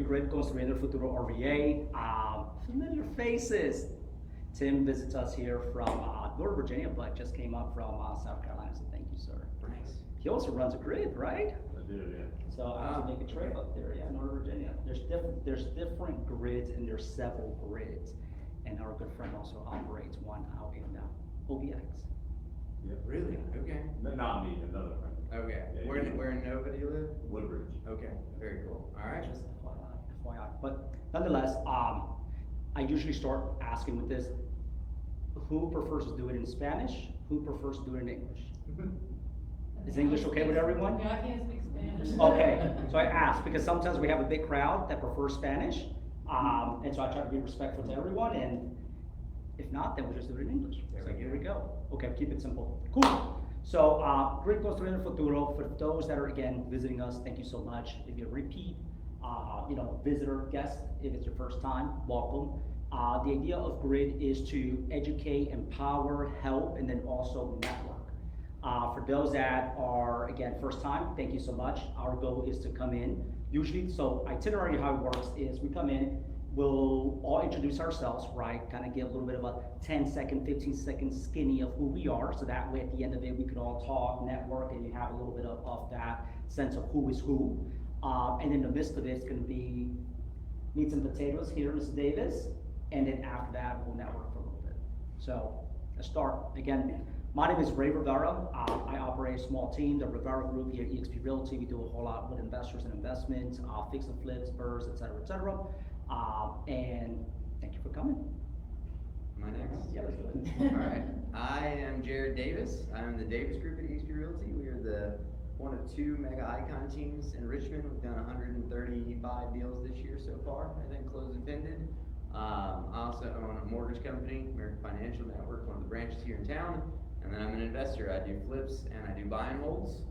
grid, Construyendo el Futuro RVA. Familiar faces. Tim visits us here from Northern Virginia, but just came up from South Carolina, so thank you, sir. Nice. He also runs a grid, right? I do, yeah. So I have to make a trip up there, yeah, Northern Virginia. There's different grids and there's several grids. And our good friend also operates one out in OBX. Yeah. Really? Okay. Not me, another friend. Okay. Yeah, Where in Nova do you live? Woodbridge. Okay. Very cool. All right. Just FYI. But nonetheless, I usually start asking with this, who prefers to do it in Spanish? Who prefers to do it in English? Is English okay with everyone? Yeah, I can't speak Spanish. Okay, so I ask, because sometimes we have a big crowd that prefers Spanish, and so I try to be respectful to everyone, and if not, then we'll just do it in English. So here we go. Okay, keep it simple. Cool. So, Grid Construyendo el Futuro, for those that are, again, visiting us, thank you so much. If you're a repeat, visitor, guest, if it's your first time, welcome. The idea of Grid is to educate, empower, help, and then also network. For those that are, again, first time, thank you so much. Our goal is to come in, usually, so itinerary, how it works is we come in, we'll all introduce ourselves, right? Kind of give a little bit of a 10-second, 15-second skinny of who we are, so that way at the end of it, we can all talk, network, and you have a little bit of that sense of who is who. And in the midst of it, it's gonna be meat and potatoes here, Mr. Davis, and then after that, we'll network for a little bit. So, let's start. Again, my name is Rivera. I operate a small team, the Rivera Group here at eXp Realty. We do a whole lot with investors and investments, fix and flips, burrs, et cetera, et cetera. And thank you for coming. My next. Yeah, let's do it. All right. I am Jared Davis. I'm the Davis Group at eXp Realty. We are one of two mega icon teams in Richmond. We've done 135 deals this year so far, I think closed and pended. I also own a mortgage company, American Financial Network, one of the branches here in town. And then I'm an investor. I do flips and I do buy and holds.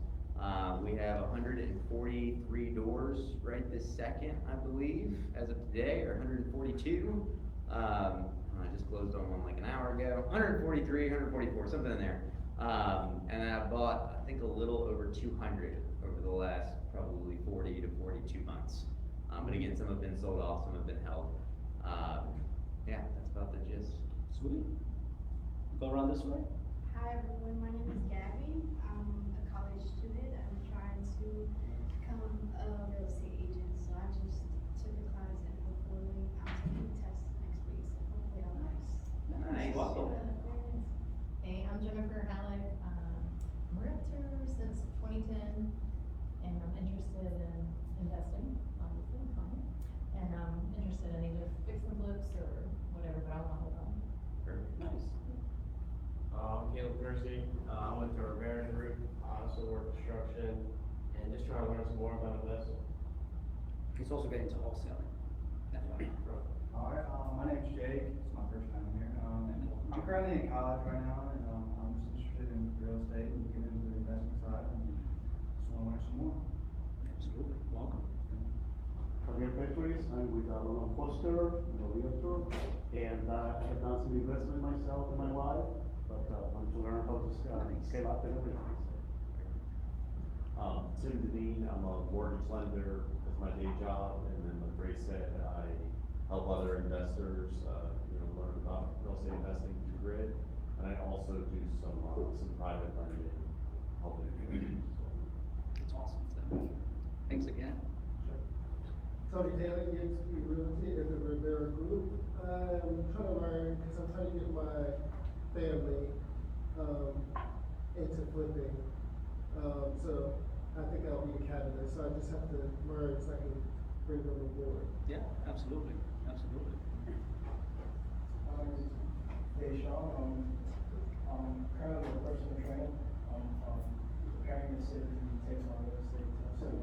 We have 143 doors right this second, I believe, as of today, or 142. I just closed on one like an hour ago. 143, 144, something in there. And then I bought, I think, a little over 200 over the last probably 40 to 42 months. But again, some have been sold off, some have been held. Yeah, that's about the gist. Sweet. Go around this way. Hi everyone, my name is Gabby. I'm a college student. I'm trying to become a real estate agent. So I just took a class and hopefully I'm taking tests next week. So hopefully I'll pass. Nice. Welcome. Hey, I'm Jennifer Halleck. I'm a realtor since 2010, and I'm interested in investing, obviously, and I'm interested in either fix and flips or whatever, but I want to hold on. Perfect. Nice. I'm Caleb Kersey. I went to Rivera Group. I also work construction and just trying to learn some more about investing. He's also getting into wholesaling. That's why. Alright, my name's Jake. It's my first time here. I'm currently in college right now, and I'm just interested in real estate and getting into the investment side, and just want to learn some more. Absolutely. Welcome. Javier Petris, I'm with Ronald Foster, I'm a realtor, and I have done some investment myself in my life, but want to learn how to scale up and everything. Tim Deneen, I'm a mortgage lender as my day job, and then like Ray said, I help other investors, learn about real estate investing through Grid, and I also do some private lending, helping communities. That's awesome. So, thanks again. Tony Taylor, eXp Realty at the Rivera Group. I'm trying to learn, because I'm trying to get my family into flipping. So I think I'll be a catalyst. So I just have to learn so I can bring them on board. Yeah, absolutely. Absolutely. Hey Sean, I'm currently a personal trainer. I'm preparing to sit and take my real estate test.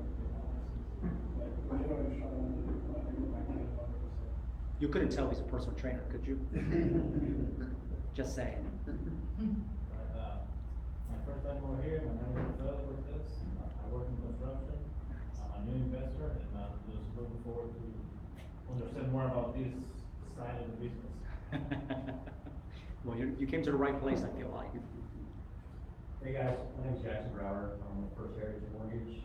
Like, majority of trying to do, I think I can about real estate. You couldn't tell he's a personal trainer, could you? Just saying. My first time over here, my name is Phil with this. I work in construction. I'm a new investor, and I'm just looking forward to understand more about this side of the business. Well, you came to the right place, I feel like. Hey guys, my name is Jackson Brower. I'm with First Heritage Mortgage.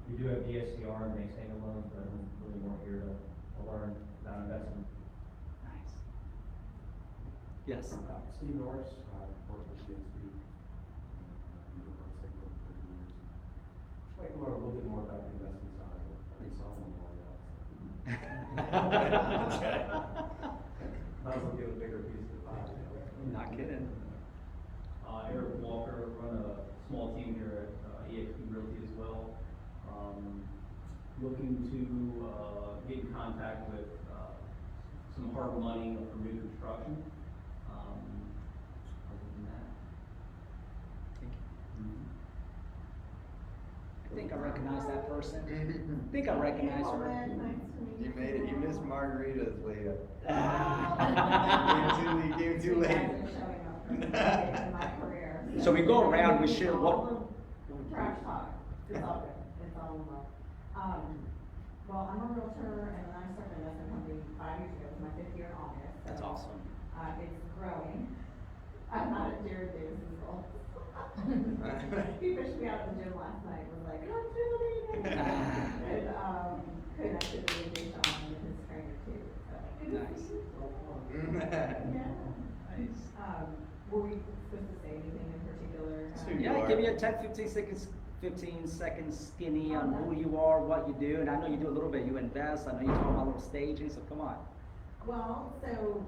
We do have DSCR and bank statement loans, but I'm really more here to learn about investing. Nice. Yes. Steve Norris, worked with GSP. Like to learn a little bit more about the investment side. I think someone will Might as well give a bigger piece of the pie. Not kidding. Eric Walker, run a small team here at EXP Realty as well. Looking to get in contact with some hard money for new construction. Other than that. I think I recognize that person. I think I recognize her. You made it, you missed margaritas, Leah. Wow. You came too late. In my career. So we go around, we share what. Trash talk, it's all good, it's all in love. Well, I'm a realtor and I started an investment company 5 years ago, it's my 5th year in August. So, That's awesome. It's growing. I'm not at Jared Davis's role. He fished me out of the gym last night, was like, I'm doing it. And, connected me with Deshaun and his trainer too, so. Good to see you. Yeah. Nice. Were we supposed to say anything in particular? Who you Yeah, are. give me a 15 seconds skinny on who you are, what you do, and I know you do a little bit, you invest, I know you talk about a little staging, so come on. Well, so,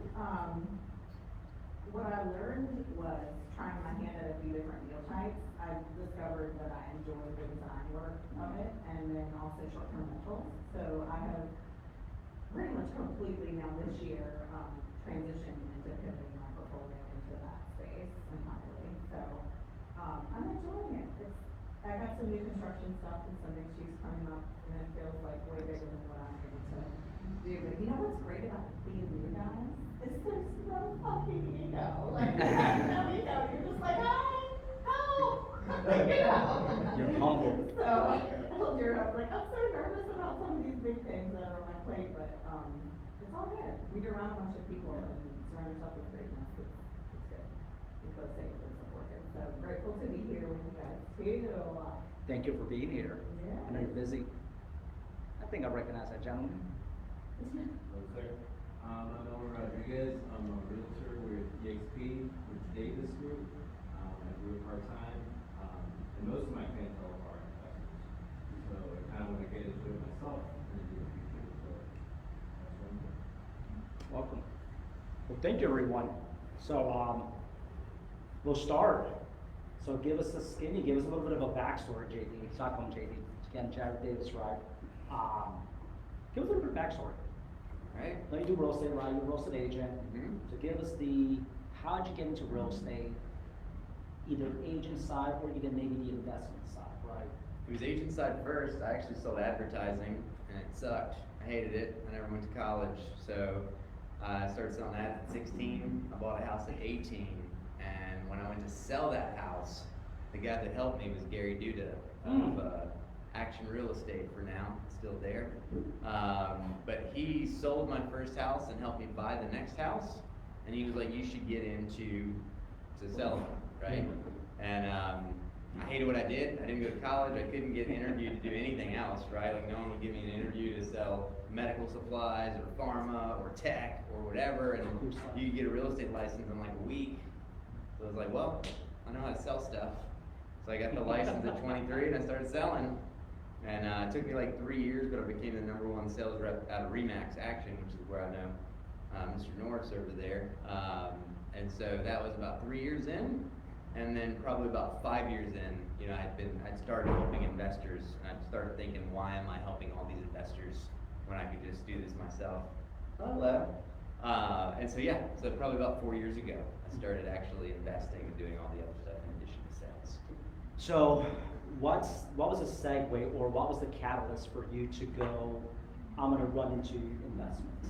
what I learned was trying my hand at a few different deal types. I discovered that I enjoy the design work of it, and then also short-term rentals. So I have pretty much completely now this year, transitioned into pivoting my portfolio into that space entirely. So, I'm enjoying it. I got some new construction stuff and some mixed use coming up, and it feels like way bigger than what I'm able to do. But you know what's great about being new, guys? Is there's no fucking ego. Like, there's no ego. You're just like, hey, help! You know? You're humble. So, I told Jared, I was like, I'm so nervous about some of these big things that are on my plate, but, it's all good. We get around a bunch of people and surround yourself with greatness. It's good. You feel safe and supported. So grateful to be here with you guys too. Thank you for being here. Yeah. I know you're busy. I think I recognize that gentleman. Hello, sir. I'm Noah Rodriguez. I'm a realtor with EXP, with Davis Group. I do it part-time, and most of my clientele are investors. So I kind of want to get into it myself in the near future, so that's what I'm doing. Welcome. Well, thank you, everyone. So, we'll start. So give us a skinny, give us a little bit of a backstory, JD. So I call him JD. Again, Jared Davis, right? Give us a little bit of backstory. Right? Now you do real estate, right? You're a real estate agent. Mhm. So give us how'd you get into real estate? Either agent side or even maybe the investment side, right? It was agent side first. I actually sold advertising and it sucked. I hated it. I never went to college. So I started selling ads at 16. I bought a house at 18. And when I went to sell that house, the guy that helped me was Gary Duda of Action Real Estate for now. It's still there. But he sold my first house and helped me buy the next house. And he was like, you should get into selling, right? And I hated what I did. I didn't go to college. I couldn't get interviewed to do anything else, right? Like no one would give me an interview to sell medical supplies or pharma or tech or whatever. And you could get a real estate license in like a week. So I was like, well, I know how to sell stuff. So I got the license at 23 and I started selling. And it took me like 3 years, but I became the #1 sales rep out of Remax Action, which is where I know Mr. Norris over there. And so that was about 3 years in. And then probably about 5 years in, you know, I'd started helping investors, and I started thinking, why am I helping all these investors when I could just do this myself? I left. And so yeah, so probably about 4 years ago, I started actually investing and doing all the other stuff in addition to sales. So what was the segue or what was the catalyst for you to go, I'm gonna run into investments?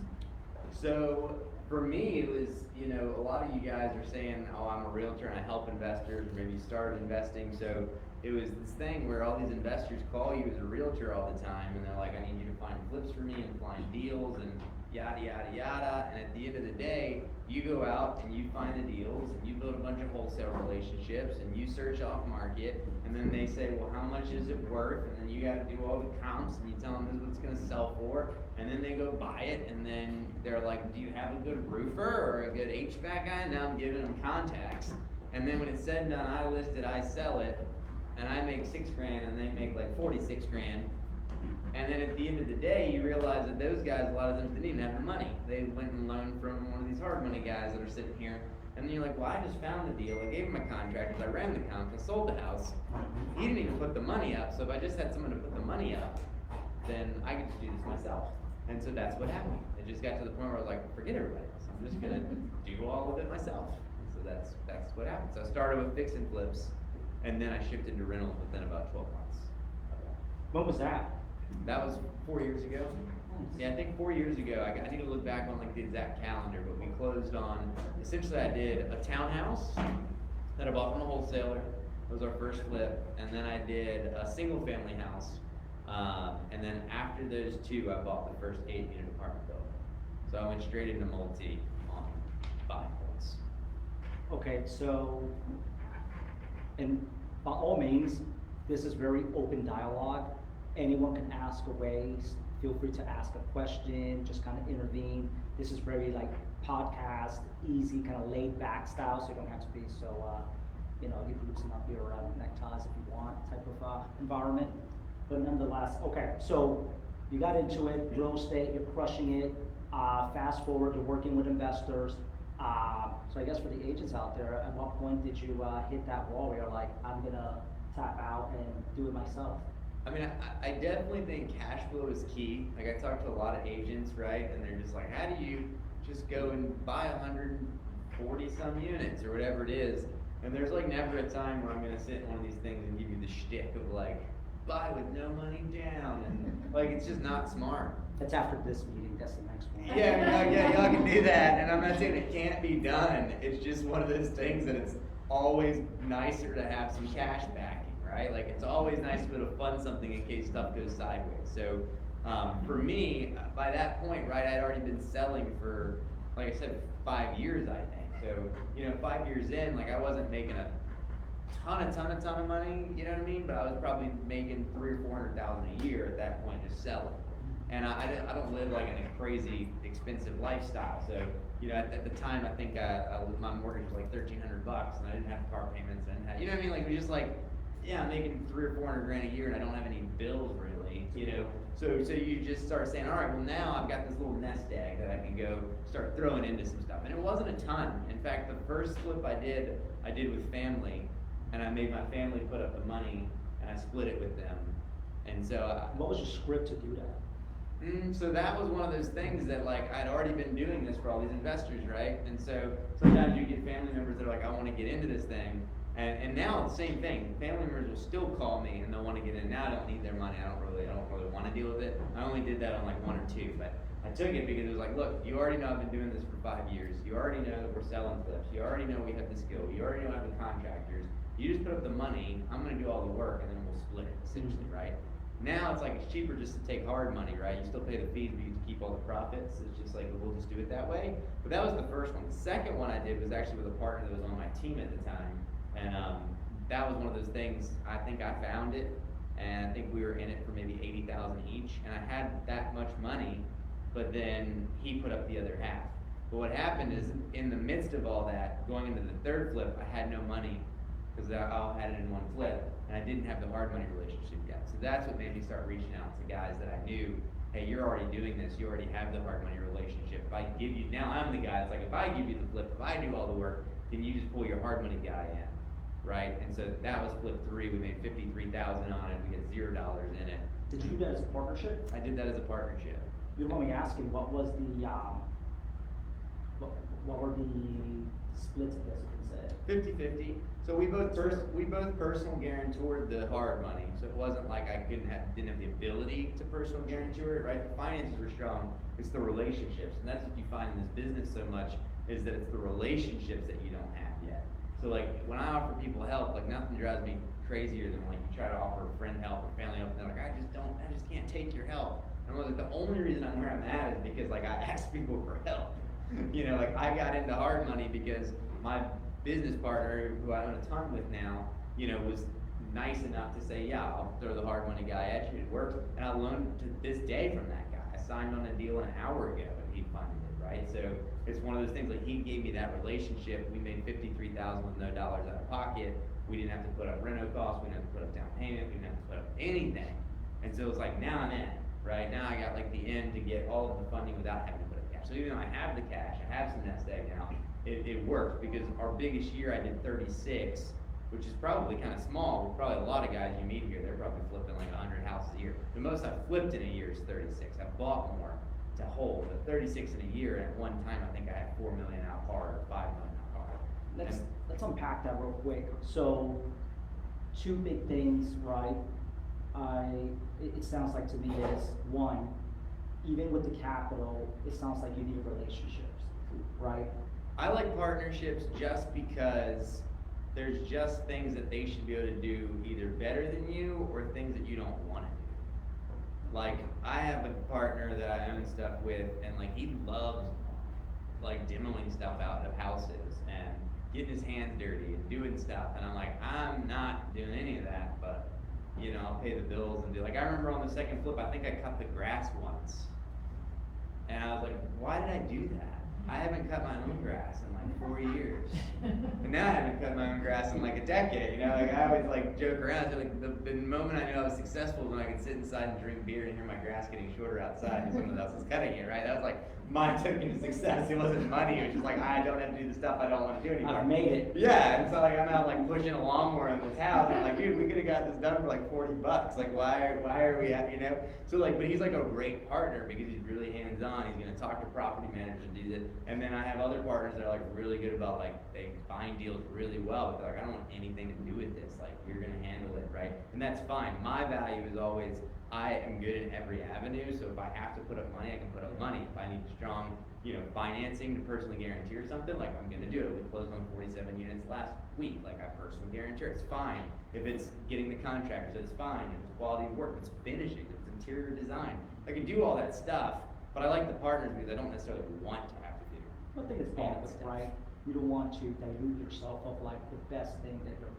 So for me, it was, you know, a lot of you guys are saying, oh, I'm a realtor and I help investors, or maybe you started investing. So it was this thing where all these investors call you as a realtor all the time, and they're like, I need you to find flips for me and find deals. And yada, yada, yada. And at the end of the day, you go out and you find the deals and you build a bunch of wholesale relationships and you search off market. And then they say, well, how much is it worth? And then you got to do all the comps and you tell them this is what it's going to sell for. And then they go buy it. And then they're like, do you have a good roofer or a good HVAC guy? Now I'm giving them contacts. And then when it's said and done, I list it, I sell it, and I make $6,000 and they make like $46,000. And then at the end of the day, you realize that those guys, a lot of them didn't even have the money. They went and loaned from one of these hard money guys that are sitting here. And then you're like, well, I just found the deal. I gave him a contract, I ran the comp, I sold the house. He didn't even put the money up. So if I just had someone to put the money up, then I could just do this myself. And so that's what happened. It just got to the point where I was like, forget everybody else. I'm just gonna do all of it myself. And so that's what happened. So I started with fix and flips, and then I shifted to rentals within about 12 months. When was that? That was 4 years ago. Yeah, I think 4 years ago. I need to look back on like the exact calendar, but we closed on, essentially I did a townhouse that I bought from a wholesaler. That was our first flip. And then I did a single family house. And then after those two, I bought the first 8-unit apartment building. So I went straight into multi on 5 points. Okay, so, and by all means, this is very open dialogue. Anyone can ask away. Feel free to ask a question, just kind of intervene. This is very like podcast, easy, kind of laid back style, so you don't have to be so, you can loosen up your neckties if you want type of environment. But nonetheless, okay, so you got into it, real estate, you're crushing it. Fast forward, you're working with investors. So I guess for the agents out there, at what point did you hit that wall where you're like, I'm gonna tap out and do it myself? I mean, I definitely think cash flow is key. Like I talk to a lot of agents, right? And they're just like, how do you just go and buy 140 some units or whatever it is? And there's like never a time where I'm gonna sit in one of these things and give you the shtick of like, buy with no money down, and like it's just not smart. That's after this meeting, that's the next one. Yeah, y'all can do that, and I'm not saying it can't be done. It's just one of those things that it's always nicer to have some cash backing, right? Like it's always nice to be able to fund something in case stuff goes sideways. So for me, by that point, right, I'd already been selling for, like I said, 5 years, I think. So 5 years in, like I wasn't making a ton of money, you know what I mean? But I was probably making $300,000 or $400,000 a year at that point, just selling. And I don't live like in a crazy expensive lifestyle. So at the time, I think my mortgage was like $1,300, and I didn't have car payments, and I didn't have, you know what I mean? Like it was just like, yeah, I'm making $300,000 or $400,000 a year, and I don't have any bills really, So you just start saying, all right, well now I've got this little nest egg that I can go start throwing into some stuff. And it wasn't a ton. In fact, the first flip I did with family. And I made my family put up the money, and I split it with them. And so what was your script to do that? So that was one of those things that like I'd already been doing this for all these investors, right? And so sometimes you get family members that are like, I want to get into this thing. And now it's the same thing. Family members will still call me and they'll want to get in. Now I don't need their money. I don't really want to deal with it. I only did that on like 1 or 2, but I took it because it was like, look, you already know I've been doing this for 5 years. You already know that we're selling flips. You already know we have the skill. You already know I have the contractors. You just put up the money, I'm gonna do all the work, and then we'll split it, essentially, right? Now it's like it's cheaper just to take hard money, right? You still pay the fees, but you keep all the profits. It's just like, we'll just do it that way. But that was the first one. The second one I did was actually with a partner that was on my team at the time. And that was one of those things, I think I found it, and I think we were in it for maybe $80,000 each, and I had that much money, but then he put up the other half. But what happened is, in the midst of all that, going into the third flip, I had no money, because I all had it in one flip, and I didn't have the hard money relationship yet. So that's what made me start reaching out to guys that I knew, hey, you're already doing this, you already have the hard money relationship. If I give you, now I'm the guy, it's like, if I give you the flip, if I do all the work, then you just pull your hard money guy in, right? And so that was flip 3, we made $53,000 on it, we get $0 in it. Did you do that as a partnership? I did that as a partnership. You want me asking, what was the, what were the splits, I guess you can say? 50-50. So we both personal guarantored the hard money. So it wasn't like I didn't have the ability to personal guarantor it, right? The finances were strong. It's the relationships, and that's what you find in this business so much, is that it's the relationships that you don't have yet. So like when I offer people help, like nothing drives me crazier than like you try to offer a friend help or family help, and they're like, I just can't take your help. And And I was like, the only reason I'm where I'm at is because like I asked people for help. You know, like I got into hard money because my business partner, who I own a ton with now, you know, was nice enough to say, yeah, I'll throw the hard money guy at you, it works. And I learned to this day from that guy. I signed on a deal an hour ago and he funded it, right? So it's one of those things, like he gave me that relationship. We made $53,000 with no dollars out of pocket. We didn't have to put up reno costs, we didn't have to put up down payment, we didn't have to put up anything. And so it's like, now I'm in, right? Now I got like the end to get all of the funding without having to put up cash. So even though I have the cash, I have some nest egg now, it works because our biggest year I did 36, which is probably kind of small. Probably a lot of guys you meet here, they're probably flipping like 100 houses a year. The most I've flipped in a year is 36. I've bought more to hold, but 36 in a year, and at one time I think I had 4 million out hard or 5 million out hard. Let's unpack that real quick. So, two big things, right? It sounds like to me is, one, even with the capital, it sounds like you need relationships, right? I like partnerships just because there's just things that they should be able to do either better than you or things that you don't want to do. Like, I have a partner that I own stuff with, and like he loves like demoing stuff out of houses and getting his hands dirty and doing stuff, and I'm like, I'm not doing any of that, but you know, I'll pay the bills and do. Like, I remember on the second flip, I think I cut the grass once, and I was like, why did I do that? I haven't cut my own grass in like 4 years. And now I haven't cut my own grass in like a decade, you know? Like, I always like joke around. So like the moment I knew I was successful was when I could sit inside and drink beer and hear my grass getting shorter outside and someone else was cutting it, right? That was like my token to success. It wasn't money. It was just like, I don't have to do the stuff I don't want to do anymore. I've made it. Yeah, and so like I'm out like pushing a lawnmower in this house. I'm like, dude, we could have got this done for like $40. Like, why are we at, you know? So like, but he's like a great partner because he's really hands-on. He's gonna talk to property managers and do this. And then I have other partners that are like really good about like, they find deals really well, but they're like, I don't want anything to do with this. Like, you're gonna handle it, right? And that's fine. My value is always, I am good in every avenue, so if I have to put up money, I can put up money. If I need strong, you know, financing to personally guarantee or something, like I'm gonna do it. We closed on 47 units last week, like I personally guarantee it's fine. If it's getting the contractors, it's fine. If it's quality of work, if it's finishing, if it's interior design. I can do all that stuff, but I like the partners because I don't necessarily want to have to do. I think it's all that balance, stuff. right? You don't want to dilute yourself of like the best thing that you're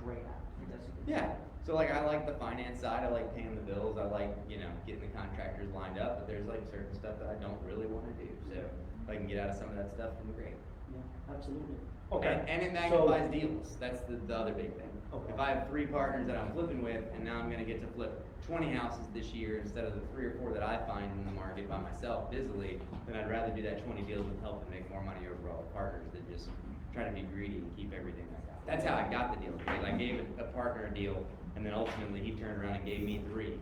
great at. That's a good Yeah. thing. So like I like the finance side, I like paying the bills, I like, you know, getting the contractors lined up, but there's like certain stuff that I don't really want to do. So if I can get out of some of that stuff, then great. Yeah, absolutely. Okay. And it magnifies deals. That's the other big thing. Okay. If I have 3 partners that I'm flipping with, and now I'm gonna get to flip 20 houses this year instead of the 3 or 4 that I find in the market by myself busily, then I'd rather do that 20 deals with help and make more money overall with partners than just try to be greedy and keep everything like that. That's how I got the deal. Because I gave a partner a deal, and then ultimately he turned around and gave me 3.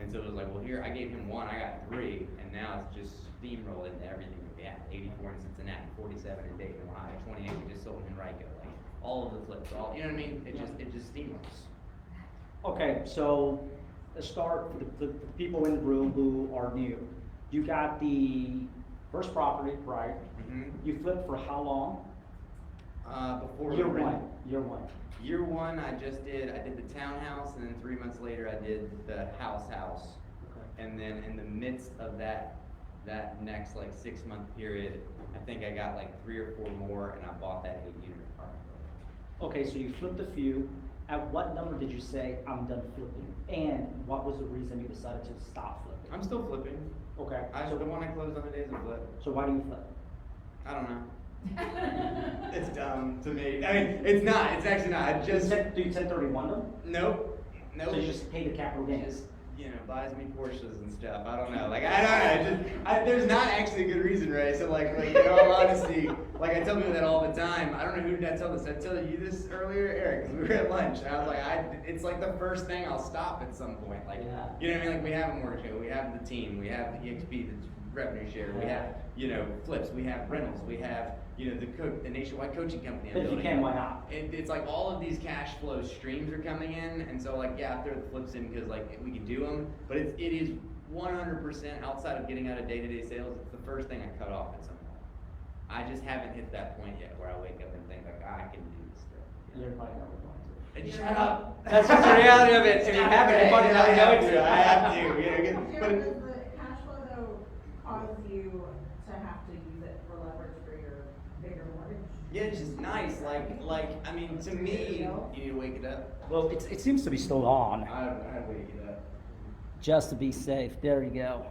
And so it was like, well, here, I gave him 1, I got 3, and now it's just steamrolled into everything that we have. 84 in Cincinnati, 47 in Dayton, Ohio, 28 we just sold in Henrico. Like, all of the flips, all, you know what I mean? It just steamrolls. Okay, so let's start with the people in the room who are new. You got the first property, right? Mm-hmm. You flipped for how long? Before Year the rent. one. Year one. Year 1, I did the townhouse, and then 3 months later, I did the house. Okay. And then in the midst of that next like 6-month period, I think I got like 3 or 4 more, and I bought that 8-unit apartment. Okay, so you flipped a few. At what number did you say, I'm done flipping? And what was the reason you decided to stop flipping? I'm still flipping. Okay. The one I closed on the days of flip. So why do you flip? I don't know. It's dumb to me. I mean, it's not. It's actually not. I just Do you 1031 them? nope. So you just pay the capital gains? Just, you know, buys me Porsches and stuff. I don't know. Like, I don't know. There's not actually a good reason, right? So, like in all honesty, like I tell people that all the time. I don't know who did I tell this. Did I tell you this earlier, Eric? Because we were at lunch, and I was like, it's like the first thing I'll stop at some point. Like, Yeah. you know what I mean? Like, we have a mortgage company, we have the team, we have the EXP, that's revenue share, we have, you know, flips, we have rentals, we have, you know, the nationwide coaching company. I'm But if you building. can, why not? It's like all of these cash flow streams are coming in, and so like, yeah, I throw the flips in because like we can do them, but it is 100% outside of getting out of day-to-day sales. It's the first thing I cut off at some point. I just haven't hit that point yet where I wake up and think like, I can do this stuff. You're probably never going to. And shut up. That's just the reality of it. If you haven't, you're probably not going to. I have to. You know, but Yeah, it's just nice, I mean, to me, you need to wake it up. Well, it seems to be still on, I wake it up. just to be safe. There you go.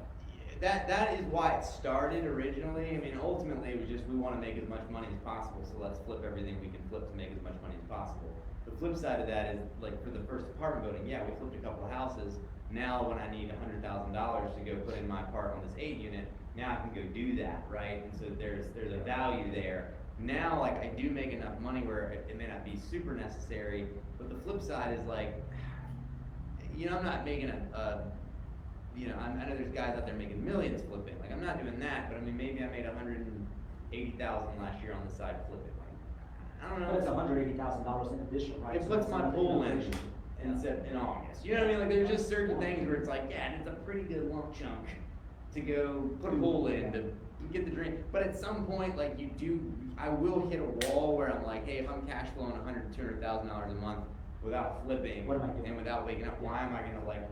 That is why it started originally. I mean, ultimately, it was just we want to make as much money as possible, so let's flip everything we can flip to make as much money as possible. The flip side of that is, like, for the first apartment building, yeah, we flipped a couple of houses. Now, when I need $100,000 to go put in my part on this 8 unit, now I can go do that, right? And so there's a value there. Now, like, I do make enough money where it may not be super necessary, but the flip side is like, you know, I'm not making I know there's guys out there making millions flipping. Like, I'm not doing that, but I mean, maybe I made $180,000 last year on the side flipping. Like, I don't know. That's $180,000 in addition, right? It So puts that's my another pool in innovation. in August. You know what I mean? Like, there's just certain things where it's like, yeah, it's a pretty good lump chunk to go put a pool in to get the drink. But at some point, like, I will hit a wall where I'm like, hey, if I'm cash flowing $100,000 to $200,000 a month without flipping What am I doing? and without waking up, why am I gonna like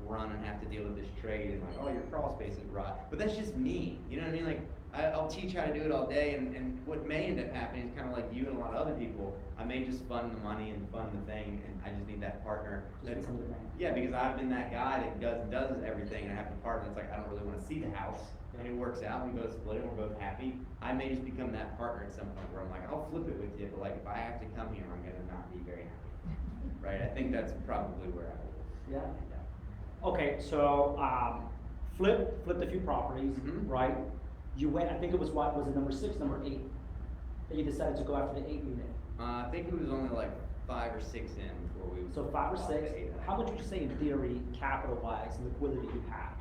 run and have to deal with this trade and like, oh, your crawl space is rot. But that's just me. You know what I mean? Like, I'll teach how to do it all day, and what may end up happening is kind of like you and a lot of other people. I may just fund the money and fund the thing, and I just need that partner. Just become the bank. Yeah, because I've been that guy that does everything, and I have a partner that's like, I don't really want to see the house, and it works out. We both split it, we're both happy. I may just become that partner at some point where I'm like, I'll flip it with you, but like if I have to come here, I'm gonna not be very happy, right? I think that's probably where I will. Yeah. Okay, so, flipped a few properties, Mhm. right? You went, I think it was it number 6, number 8? That you decided to go after the 8 unit. I think it was only like 5 or 6 in before we. So 5 or bought 6, the 8. how much would you say in theory, capital-wise, liquidity you have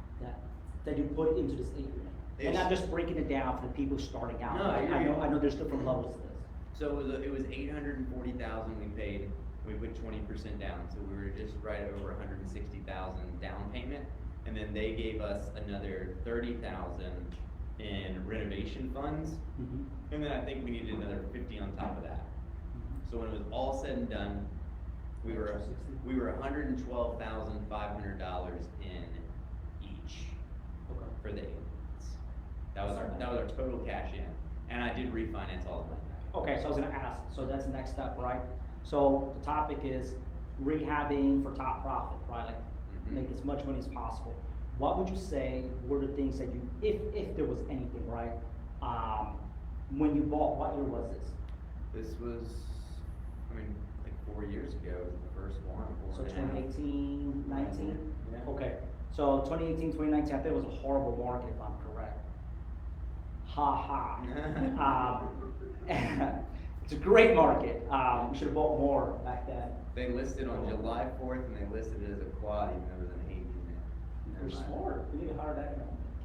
that you put into this 8 unit? And It's- I'm just breaking it down for the people starting out. No, right? you're- I know there's different levels to this. So it was 840,000 we paid. We put 20% down, so we were just right over 160,000 down payment, and then they gave us another 30,000 in renovation funds, Mhm. and then I think we needed another 50 on top of that. So when it was all said and done, we were $112,500 in each Okay. for the 8 units. That was our total cash in, and I did refinance all of them. Okay, so I was gonna ask, so that's the next step, right? So the topic is rehabbing for top profit, right? Like, Mhm. make as much money as possible. What would you say were the things that you, if there was anything, right? When you bought, what year was this? This was, I mean, like 4 years ago was the first one. So 4.5. 2018, 19? Yeah. Okay, so 2018, 2019, I think it was a horrible market if I'm correct. Ha ha. It's a great market. We should have bought more back then. They listed on July 4th and they listed it as a quad even though it was an 8 You're unit. smart. We need to hire that guy.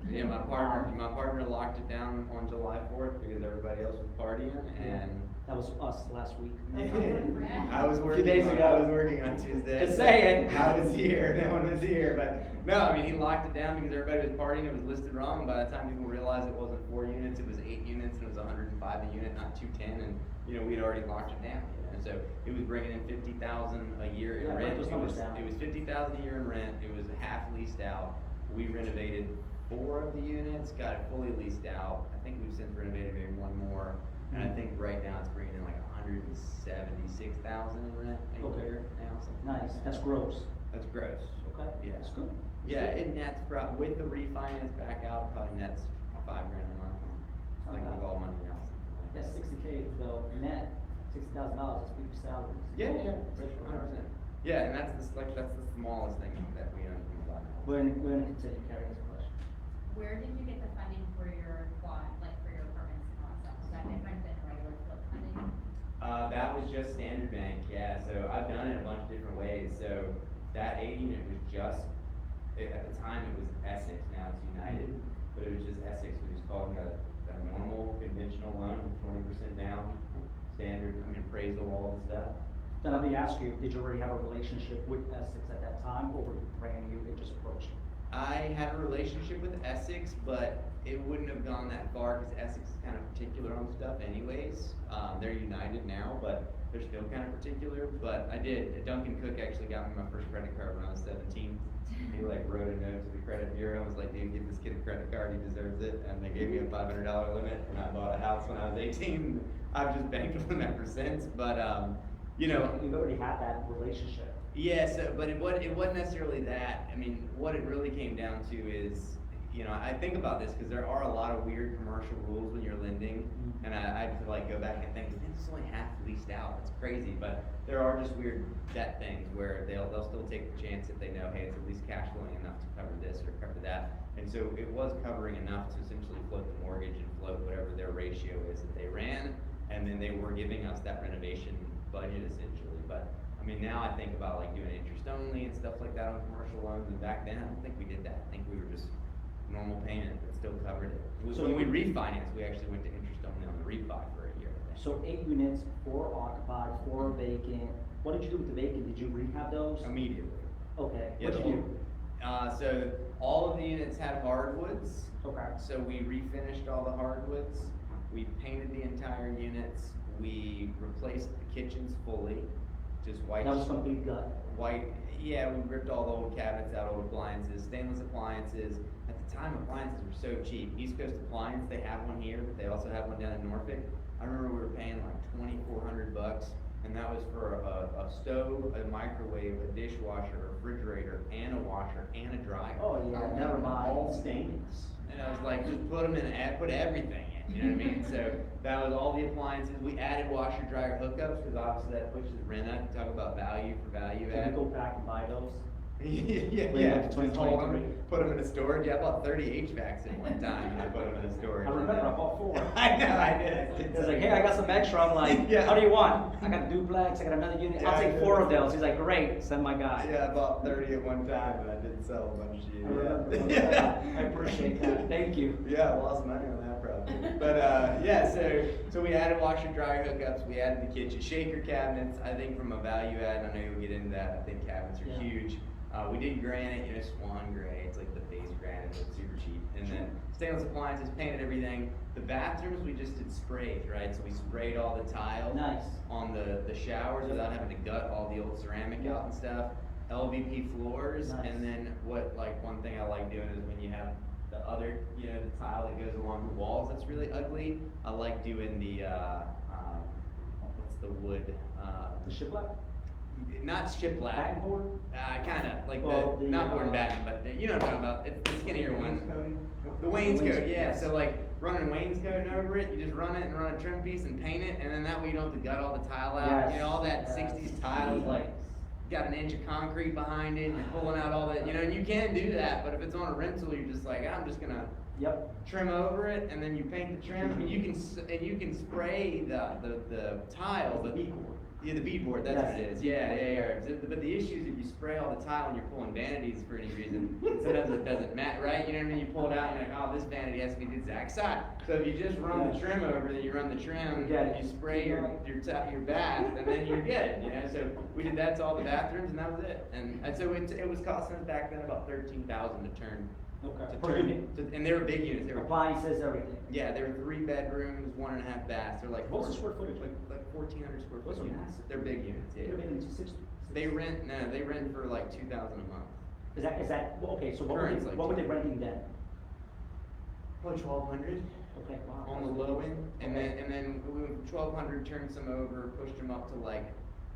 Yeah, my partner locked it down on July 4th because everybody else was partying and That was us last week. I was working. days on- ago. I was working on Tuesday. Just saying. I was here. No one was here, but no. I mean, he locked it down because everybody was partying. It was listed wrong. By the time people realized it wasn't 4 units, it was 8 units, and it was 105 a unit, not 210. And we'd already locked it down. So it was bringing in 50,000 a year in Yeah, rent. break those numbers down. It was 50,000 a year in rent. It was half leased out. We renovated 4 of the units, got it fully leased out. I think we've since renovated maybe 1 more. And I think right now it's bringing in like 176,000 in rent a Okay. year now. something like Nice, that. that's gross. That's gross. Okay, Yeah. that's good. Yeah, it nets with the refinance back out, probably nets $5,000 a month. Like with all money else. That's 60K though, net, $60,000, that's people's salaries. Yeah, 100%. Yeah, and that's the smallest thing that we own from a lot. We're gonna continue carrying this question. Where did you get the funding for your quad, like for your apartments and all that stuff? Was that different than regular flip funding? That was just standard bank, yeah, so I've done it a bunch of different ways, so that 8 unit was just, at the time it was Essex, now it's United, but it was just Essex, we just called it a normal conventional loan, 20% down, standard, appraisal, all the stuff. Then let me ask you, did you already have a relationship with Essex at that time, or were you brand new, they just approached you? I had a relationship with Essex, but it wouldn't have gone that far because Essex is kind of particular on stuff anyways. They're United now, but they're still kind of particular. But I did. Duncan Cook actually got me my first credit card when I was 17. He wrote a note to the credit bureau and was like, dude, give this kid a credit card, he deserves it. And they gave me a $500 limit, and I bought a house when I was 18. I've just banked with them ever since, but, you know. You've already had that relationship. Yes, but it wasn't necessarily that. I mean, what it really came down to is, you know, I think about this because there are a lot of weird commercial rules when you're lending, and I have to like go back and think, this is only half leased out. It's crazy, but there are just weird debt things where they'll still take the chance if they know, hey, it's at least cash flowing enough to cover this or cover that. And so it was covering enough to essentially float the mortgage and float whatever their ratio is that they ran, and then they were giving us that renovation budget essentially. But I mean, now I think about like doing interest only and stuff like that on commercial loans, and back then I don't think we did that. I think we were just normal payment that still covered it. So When we refinanced, we actually went to interest only on the refi for a year. I think. So 8 units, 4 occupied, 4 vacant. What did you do with the vacant? Did you rehab those? Immediately. Okay, Yeah, what'd you do? So all of the units had hardwoods. Okay. So we refinished all the hardwoods. We painted the entire units. We replaced the kitchens fully, just white. That was complete gut. White, yeah, we ripped all the old cabinets out, old appliances, stainless appliances. At the time, appliances were so cheap. East Coast Appliance, they have one here, but they also have one down in Norfolk. I remember we were paying like $2,400, and that was for a stove, a microwave, a dishwasher, a refrigerator, and a washer, and a dryer. Oh, yeah, never mind. All stainless. And I was like, just put them in, put everything in, you know what I mean? So that was all the appliances. We added washer dryer hookups, because obviously that pushes rent up. Talk about value for value Can add. we go back and buy those? Yeah, Bring yeah, them to just hold 2023. them, put them in a storage. Yeah, I bought 30 HVACs at one time, and I put them in a storage. I remember I bought 4. I know, I did. It's like, hey, I got some extra. I'm like, Yeah. how do you want? I got a duplex, I got another unit. Yeah, I'll I take did. 4 of those. He's like, great, send my guy. Yeah, I bought 30 at one time, and I did sell a bunch of I you. remember Yeah. that. I appreciate that. Thank you. Yeah, I lost money on that probably. But yeah, so we added washer dryer hookups, we added the kitchen, shaker cabinets. I think from a value add, I know you'll get into that. I think cabinets are Yeah. huge. We did granite, you know, swan gray. It's like the base granite, it's super cheap. And then stainless appliances, painted everything. The bathrooms we just did sprays, right? So we sprayed all the tile Nice. on the showers without having to gut all the old ceramic out and stuff. LVP floors, Nice. and then one thing I like doing is when you have the other, you know, the tile that goes along the walls that's really ugly, I like doing the, what's the wood? The shiplap? Not shiplap. Back board? Kinda, like Well, not board and batten, but you know what I'm talking about, it's the skinnier one. The wainscot, yeah, so like running wainscoting over it, you just run it and run a trim piece and paint it, and then that way you don't have to gut all the tile out, Yes, you know, all that yes. 60s tile is like, got an inch of concrete behind it, you're pulling out all that, you know, and you can do that, but if it's on a rental, you're just like, I'm just gonna Yep. trim over it, and then you paint the trim, and you can spray the tile, The but bead board. yeah, the beadboard, that's what it is. Yeah. But the issue is if you spray all the tile and you're pulling vanities for any reason, sometimes it doesn't match, right? You know what I mean? You pull it out and you're like, oh, this vanity has to be the exact size. So if you just run the trim over, then you run the trim, Get it. you spray your bath, and then you're good, you know? So we did that to all the bathrooms, and that was it. And so it was costing us back then about $13,000 to turn. Okay. To Per turn, unit. and they were big units. They were Appliances, everything. yeah, there were 3 bedrooms, 1.5 baths. They're like What's the square footage? like 1,400 square Those foot are units. massive. They're big units. Yeah. You're making 260. They rent for like $2,000 a month. Is that, well, okay, so Current's like what were they renting then? Probably 1,200 Okay, wow. on the low end, and then we went 1,200, turned some over, pushed them up to like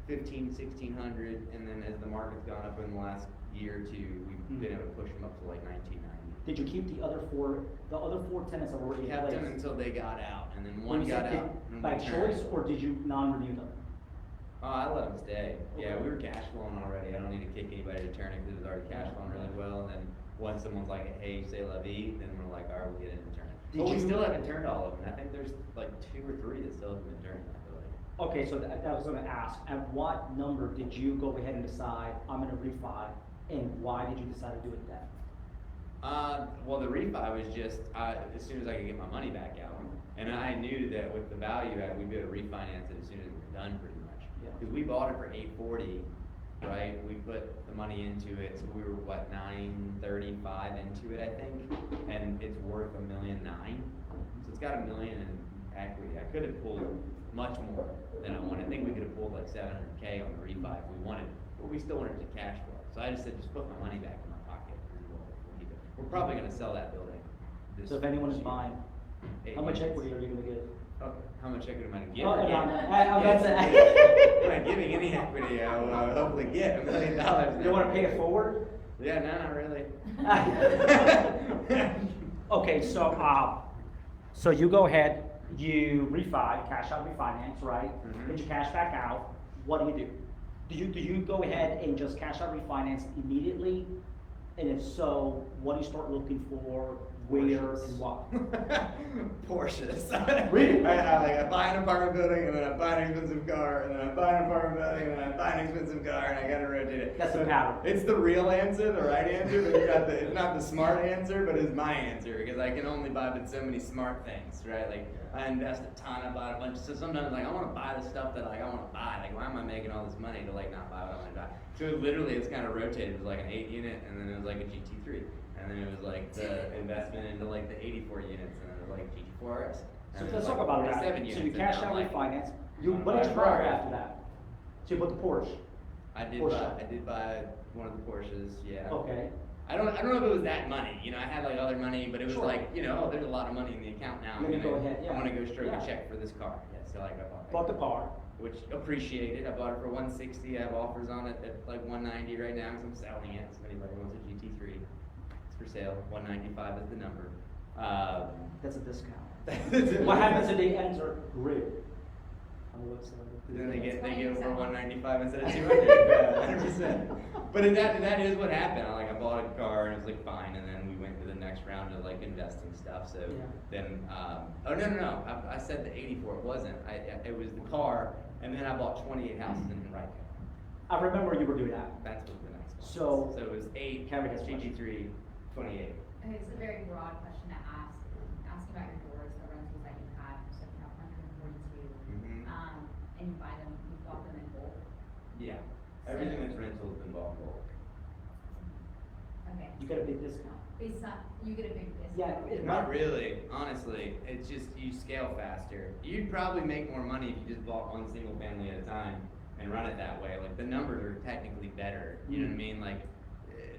1,500, 1,600, and then as the market's gone up in the last year or two, we've been able to push them up to like 1,990. Did you keep the other 4 tenants that were already We in kept place? them until they got out, and then When one you got said out. and by we turned. choice, or did you non-renew them? I let them stay. Yeah, Okay. we were cash flowing already. I don't need to kick anybody to turn it because it was already cash flowing really well. And then once someone's like, hey, say la vie, then we're like, all right, we'll get in and turn it. Did But we you- still haven't turned all of them. I think there's like 2 or 3 that still haven't been turned, I feel like. Okay, so that was gonna ask, at what number did you go ahead and decide, I'm gonna refi, and why did you decide to do it then? Well, the refi was just, as soon as I could get my money back out. And I knew that with the value add, we'd be able to refinance it as soon as we were done pretty much. Yeah. Because we bought it for $840, right? We put the money into it, so we were what, $935 into it, I think, and it's worth $1.9 million. So it's got $1 million in equity. I could have pulled much more than I wanted. I think we could have pulled like $700K on the refi if we wanted, but we still wanted to cash flow. So I just said, just put my money back in my pocket and we'll keep it. We're probably gonna sell that building. So if anyone is buying, how much units. equity are you gonna give? Okay, how much equity am I gonna give? Oh, or no, get? I'm Yes, not yes. Am I giving any equity? I will hopefully get $1 million. You wanna pay it forward? Yeah, no, not really. Okay, so you go ahead, you refi, cash out refinance, right? Mhm. Get your cash back out, what do? Do you go ahead and just cash out refinance immediately? And if so, what do you start looking for, where and what? Porsches. Really? I buy an apartment building, and then I buy an expensive car, and then I buy an apartment building, and then I buy an expensive car, and I gotta rotate it. That's the pattern. It's the real answer, the right answer, but it's not the smart answer, but it's my answer, because I can only buy but so many smart things, right? Like, I invest a ton, I bought a bunch of stuff. Sometimes, like, I wanna buy the stuff that, like, I wanna buy. Like, why am I making all this money to, like, not buy what I wanna buy? So it literally, it's kind of rotated. It was like an 8 unit, and then it was like a GT3. And then it was like the investment into like the 84 units, and then it was like GT4 RS. So let's talk about that. So you cash out refinance, what did you buy after that? So you bought the Porsche? I did buy one of the Porsches, yeah. Okay. I don't know if it was that money, you know, I had like other money, but it was Sure. like, you know, oh, there's a lot of money in the account now. Let me go ahead, yeah. I'm gonna go stroke Yeah. a check for this car. Yeah, so like I bought that. Bought the car. Which appreciated. I bought it for 160. I have offers on it at like 190 right now because I'm selling it. So if anybody wants a GT3, it's for sale. 195 is the number. That's a discount. What happens if they enter grid on the website? Then they get over 195 instead of 200. Yeah, 100%. But that is what happened. I bought a car and it was like fine, and then we went to the next round of like investing stuff. So Yeah. then, oh no, I said the 84. It wasn't. It was the car, and then I bought 28 houses in Henrico. I remember you were doing that. That's what the next one. So- So it was 8 Carrie has a question. GT3, 28. Okay, it's a very broad question to ask. Asking about your doors, the rentals that you have, so you have 142. Mhm. And you buy them, you bought them in bulk. Yeah. Everything that's rental has been bought bulk. Okay. You get a big discount. It's not, you get a big discount. Yeah, it- Not really, honestly. It's just you scale faster. You'd probably make more money if you just bought one single family at a time and run it that way. Like the numbers are technically better. You know what I mean? Like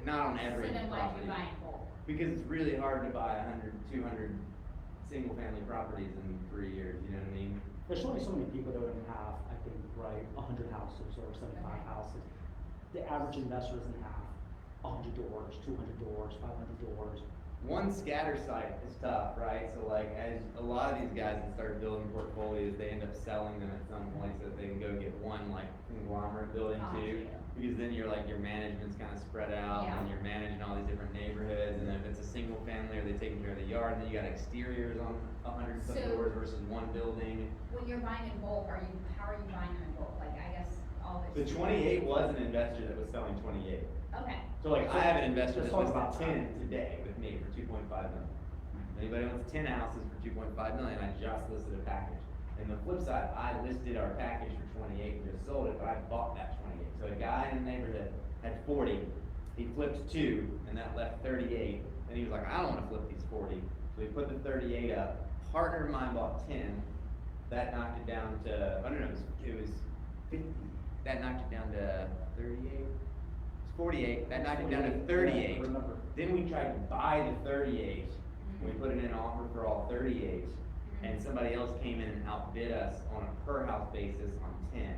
not on every So then why do property. you buy in bulk? Because it's really hard to buy 100, 200 single family properties in 3 years. You know what I mean? There's only so many people that don't have, I think, right, 100 houses or 75 Okay. houses. The average investor doesn't have 100 doors, 200 doors, 500 doors. One scatter site is tough, right? So like as a lot of these guys that start building portfolios, they end up selling them at some point so that they can go get one like conglomerate building too. Yeah. Because then your management's kind of spread out Yeah. and you're managing all these different neighborhoods, and then if it's a single family or they taking care of the yard, then you got exteriors on 100 some So- doors versus one building. When you're buying in bulk, how are you buying them in bulk? Like, I guess all The this. 28 was an investor that was selling 28. Okay. So like I have an investor Let's that talk wants about 10 today with me for 2.5 million. Anybody wants 10 houses for 2.5 million, I just listed a package. And the flip side, I listed our package for 28 and just sold it, but I bought that 28. So a guy in the neighborhood had 40, he flipped 2, and that left 38. And he was like, I don't wanna flip these 40. So he put the 38 up. Partner of mine bought 10. That knocked it down to, oh no, it was 50. That knocked it down to 38. 48, that knocked it down to 38. Yeah, remember. Then we tried to buy the 38, we put in an offer for all 38, and somebody else came in and outbid us on a per house basis on 10.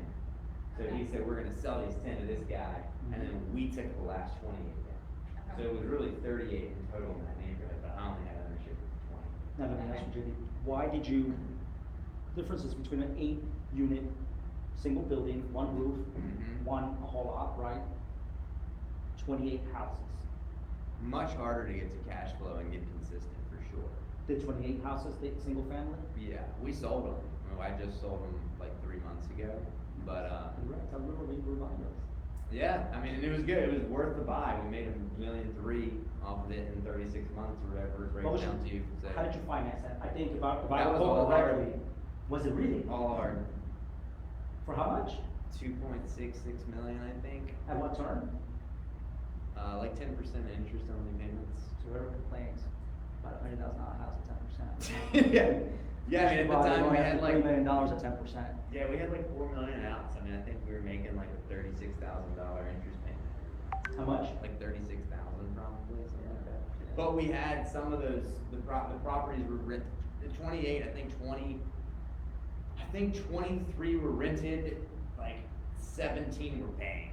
So he said, we're gonna sell these 10 to this guy, and then we took the last 28 down. So it was really 38 in total in that neighborhood, but I only had ownership of 20. Now, let me ask you, Judy, why did you, differences between an 8-unit, single building, one roof, Mhm. one a whole lot, right? 28 houses. Much harder to get to cash flow and get consistent for sure. The 28 houses, the single family? Yeah, we sold them. I just sold them like 3 months ago, but Correct, I remember we were buying those. yeah, I mean, and it was good. It was worth the buy. We made $1.3 million off of it in 36 months or whatever it What breaks was down to. your- So How did you finance that? I think if I That was recall all hard. correctly, was it really? all hard. For how much? 2.66 million, I think. At what term? Like 10% interest only payments. So whoever complains about a $100,000 house at 10%. Yeah, I mean, at the time we had $3 like, million at 10%. yeah, we had like 4 million outs. I mean, I think we were making like a $36,000 interest payment. How much? Like 36,000 probably, something like that. But we had some of those, the properties were the 28, I think 20 think 23 were rented, like 17 were paying.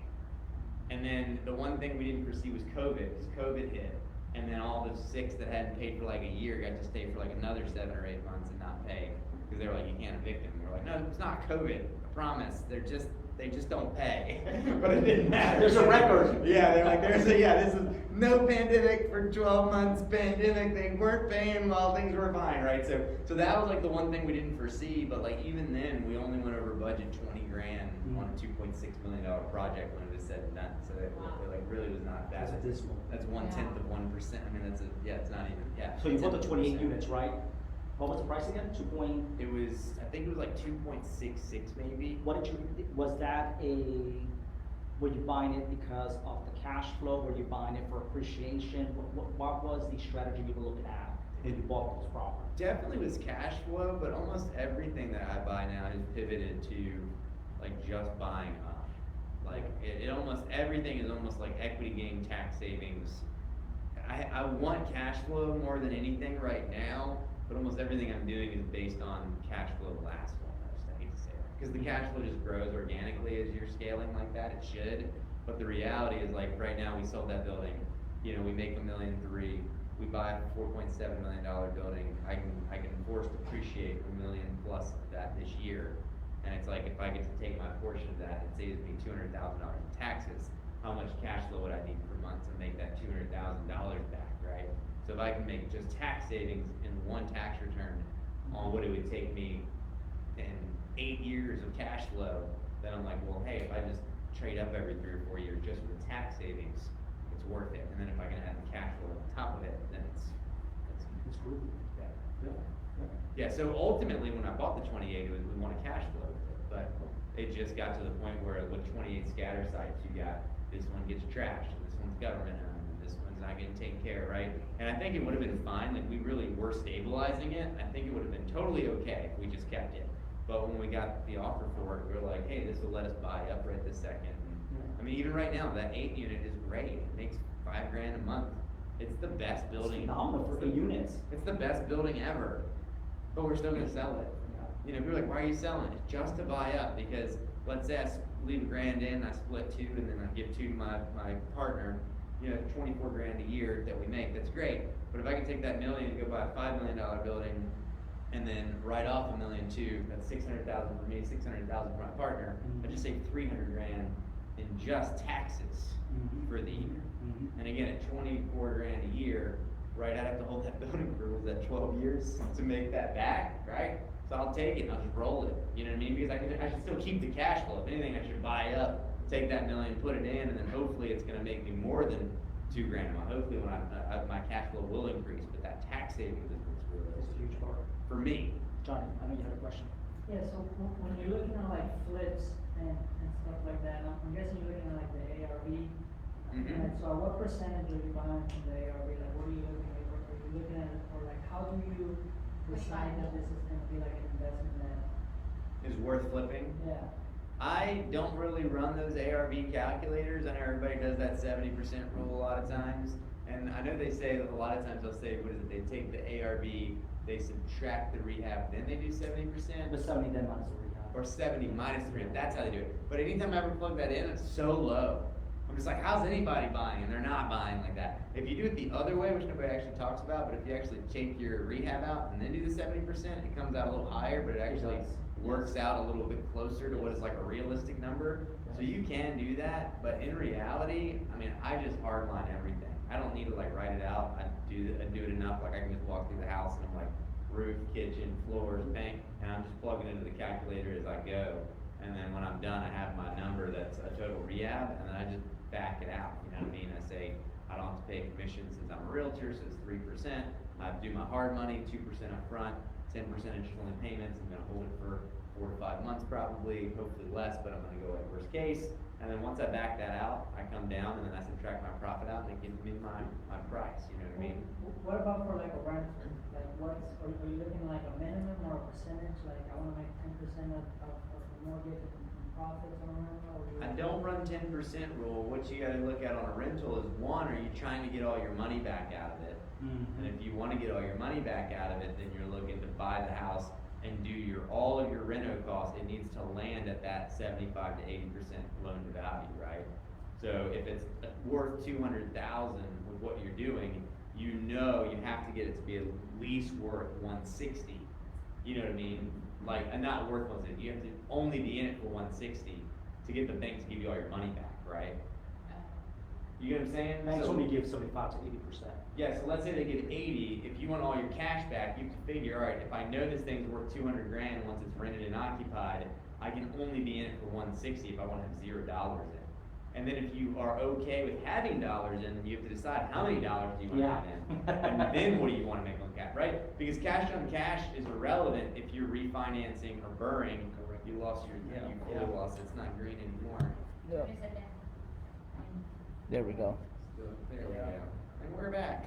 And then the one thing we didn't foresee was COVID, because COVID hit. And then all the 6 that hadn't paid for like a year got to stay for like another 7 or 8 months and not pay. Because they were like, you can't evict them. We're like, no, it's not COVID, I promise. They just don't pay. But it didn't matter. There's a record. Yeah, they're like, this is no pandemic for 12 months, pandemic, they weren't paying while things were fine, right? So that was like the one thing we didn't foresee, but like even then, we only went over budget 20 grand on a $2.6 million project when it was said and done. So it like really was not that. That's dismal. That's 1/10 of 1%. I mean, it's not even, yeah. So you bought the 28 10%. units, right? What was the price again? I think it was like 2.66 maybe. Were you buying it because of the cash flow? Were you buying it for appreciation? What was the strategy you were looking at when you bought those properties? Definitely was cash flow, but almost everything that I buy now has pivoted to like just buying up. Like it almost everything is almost like equity gain, tax savings. I want cash flow more than anything right now, but almost everything I'm doing is based on cash flow last one. I hate to say that, because the cash flow just grows organically as you're scaling like that. It should, but the reality is like right now we sold that building. You know, we make $1.3 million. We buy a $4.7 million building. I can force depreciate $1 million plus of that this year, and it's like if I get to take my portion of that, it saves me $200,000 in taxes. How much cash flow would I need per month to make that $200,000 back, right? So if I can make just tax savings in one tax return on what it would take me in 8 years of cash flow, then I'm like, well, hey, if I just trade up every 3 or 4 years just for the tax savings, it's worth it. And then if I can add the cash flow on top of it, then it's good. Yeah, so ultimately when I bought the 28, it was we wanted cash flow with it, but it just got to the point where with 28 scatter sites, you got this one gets trashed, and this one's government owned, and this one's not getting taken care of, right? And I think it would have been fine, like we really were stabilizing it. I think it would have been totally okay if we just kept it. But when we got the offer for it, we were like, hey, this will let us buy up right this second. I mean, even right now, that 8 unit is great. It makes $5 grand a month. It's the best building. It's phenomenal for 8 units. It's the best building ever, but we're still gonna sell it. You know, people are like, why are you selling it? Just to buy up, because let's say I leave $1 grand in, I split 2, and then I give 2 to my partner, you know, 24 grand a year that we make, that's great. But if I can take that $1 million and go buy a $5 million building, and then write off $1.2 million, that's $600,000 for me, $600,000 for my partner, I just saved $300 grand in just taxes for the year. And again, at 24 grand a year, right, I'd have to hold that building for, was that 12 years to make that back, right? So I'll take it and I'll just roll it, you know what I mean? Because I should still keep the cash flow. If anything, I should buy up, take that $1 million, put it in, and then hopefully it's gonna make me more than $2 grand a month. Hopefully when my cash flow will increase, but that tax savings is what's really It's a huge part. for me. Johnny, I know you had a question. Yeah, so when you're looking at like flips and stuff like that, I'm guessing you're looking at like the ARV. And so what percentage are you buying from the ARV? Like what are you looking at? Are you looking at, or like how do you decide that this is gonna be like an investment that? Is worth flipping? Yeah. I don't really run those ARV calculators. I know everybody does that 70% rule a lot of times. And I know they say that a lot of times they'll say, what is it, they take the ARV, they subtract the rehab, then they do 70%? The 70 then minus the rehab. Or 70 minus the rehab, that's how they do it. But anytime I ever plug that in, it's so low. I'm just like, how's anybody buying? And they're not buying like that. If you do it the other way, which nobody actually talks about, but if you actually take your rehab out and then do the 70%, it comes out a little higher, but it actually works out a little bit closer to what is like a realistic number. So you can do that, but in reality, I mean, I just hardline everything. I don't need to like write it out. I do it enough, like I can just walk through the house and I'm like, roof, kitchen, floors, bank, and I'm just plugging into the calculator as I go. And then when I'm done, I have my number that's a total rehab, and then I just back it out, you know what I mean? I say, I don't have to pay commission since I'm a realtor, so it's 3%. I do my hard money, 2% up front, 10% interest only payments. I'm gonna hold it for 4 to 5 months probably, hopefully less, but I'm gonna go at worst case. And then once I back that out, I come down and then I subtract my profit out and it gives me my price, you know what I mean? What about for like a rent? Like are you looking like a minimum or a percentage? Like I wanna make 10% of the mortgage and profits on rental? I don't run 10% rule. What you gotta look at on a rental is, one, are you trying to get all your money back out of it? And if you wanna get all your money back out of it, then you're looking to buy the house, and do all of your reno costs, it needs to land at that 75 to 80% loan to value, right? So if it's worth 200,000 with what you're doing, you know you have to get it to be at least worth 160. You know what I mean? Like, and not worth 160. You have to only be in it for 160 to get the bank to give you all your money back, right? You get what I'm saying? Banks So- only give 75 to 80%. Yeah, so let's say they give 80, if you want all your cash back, you have to figure, all right, if I know this thing's worth 200 grand once it's rented and occupied, I can only be in it for 160 if I want to have $0 in. And then if you are okay with having dollars in, then you have to decide how many dollars do you want to have in, and then what do you want to make on cash, right? Because cash on cash is irrelevant if you're refinancing or borrowing. You lost your, you fully lost, it's not green anymore. Just sit there. There we go. There we go. And we're back.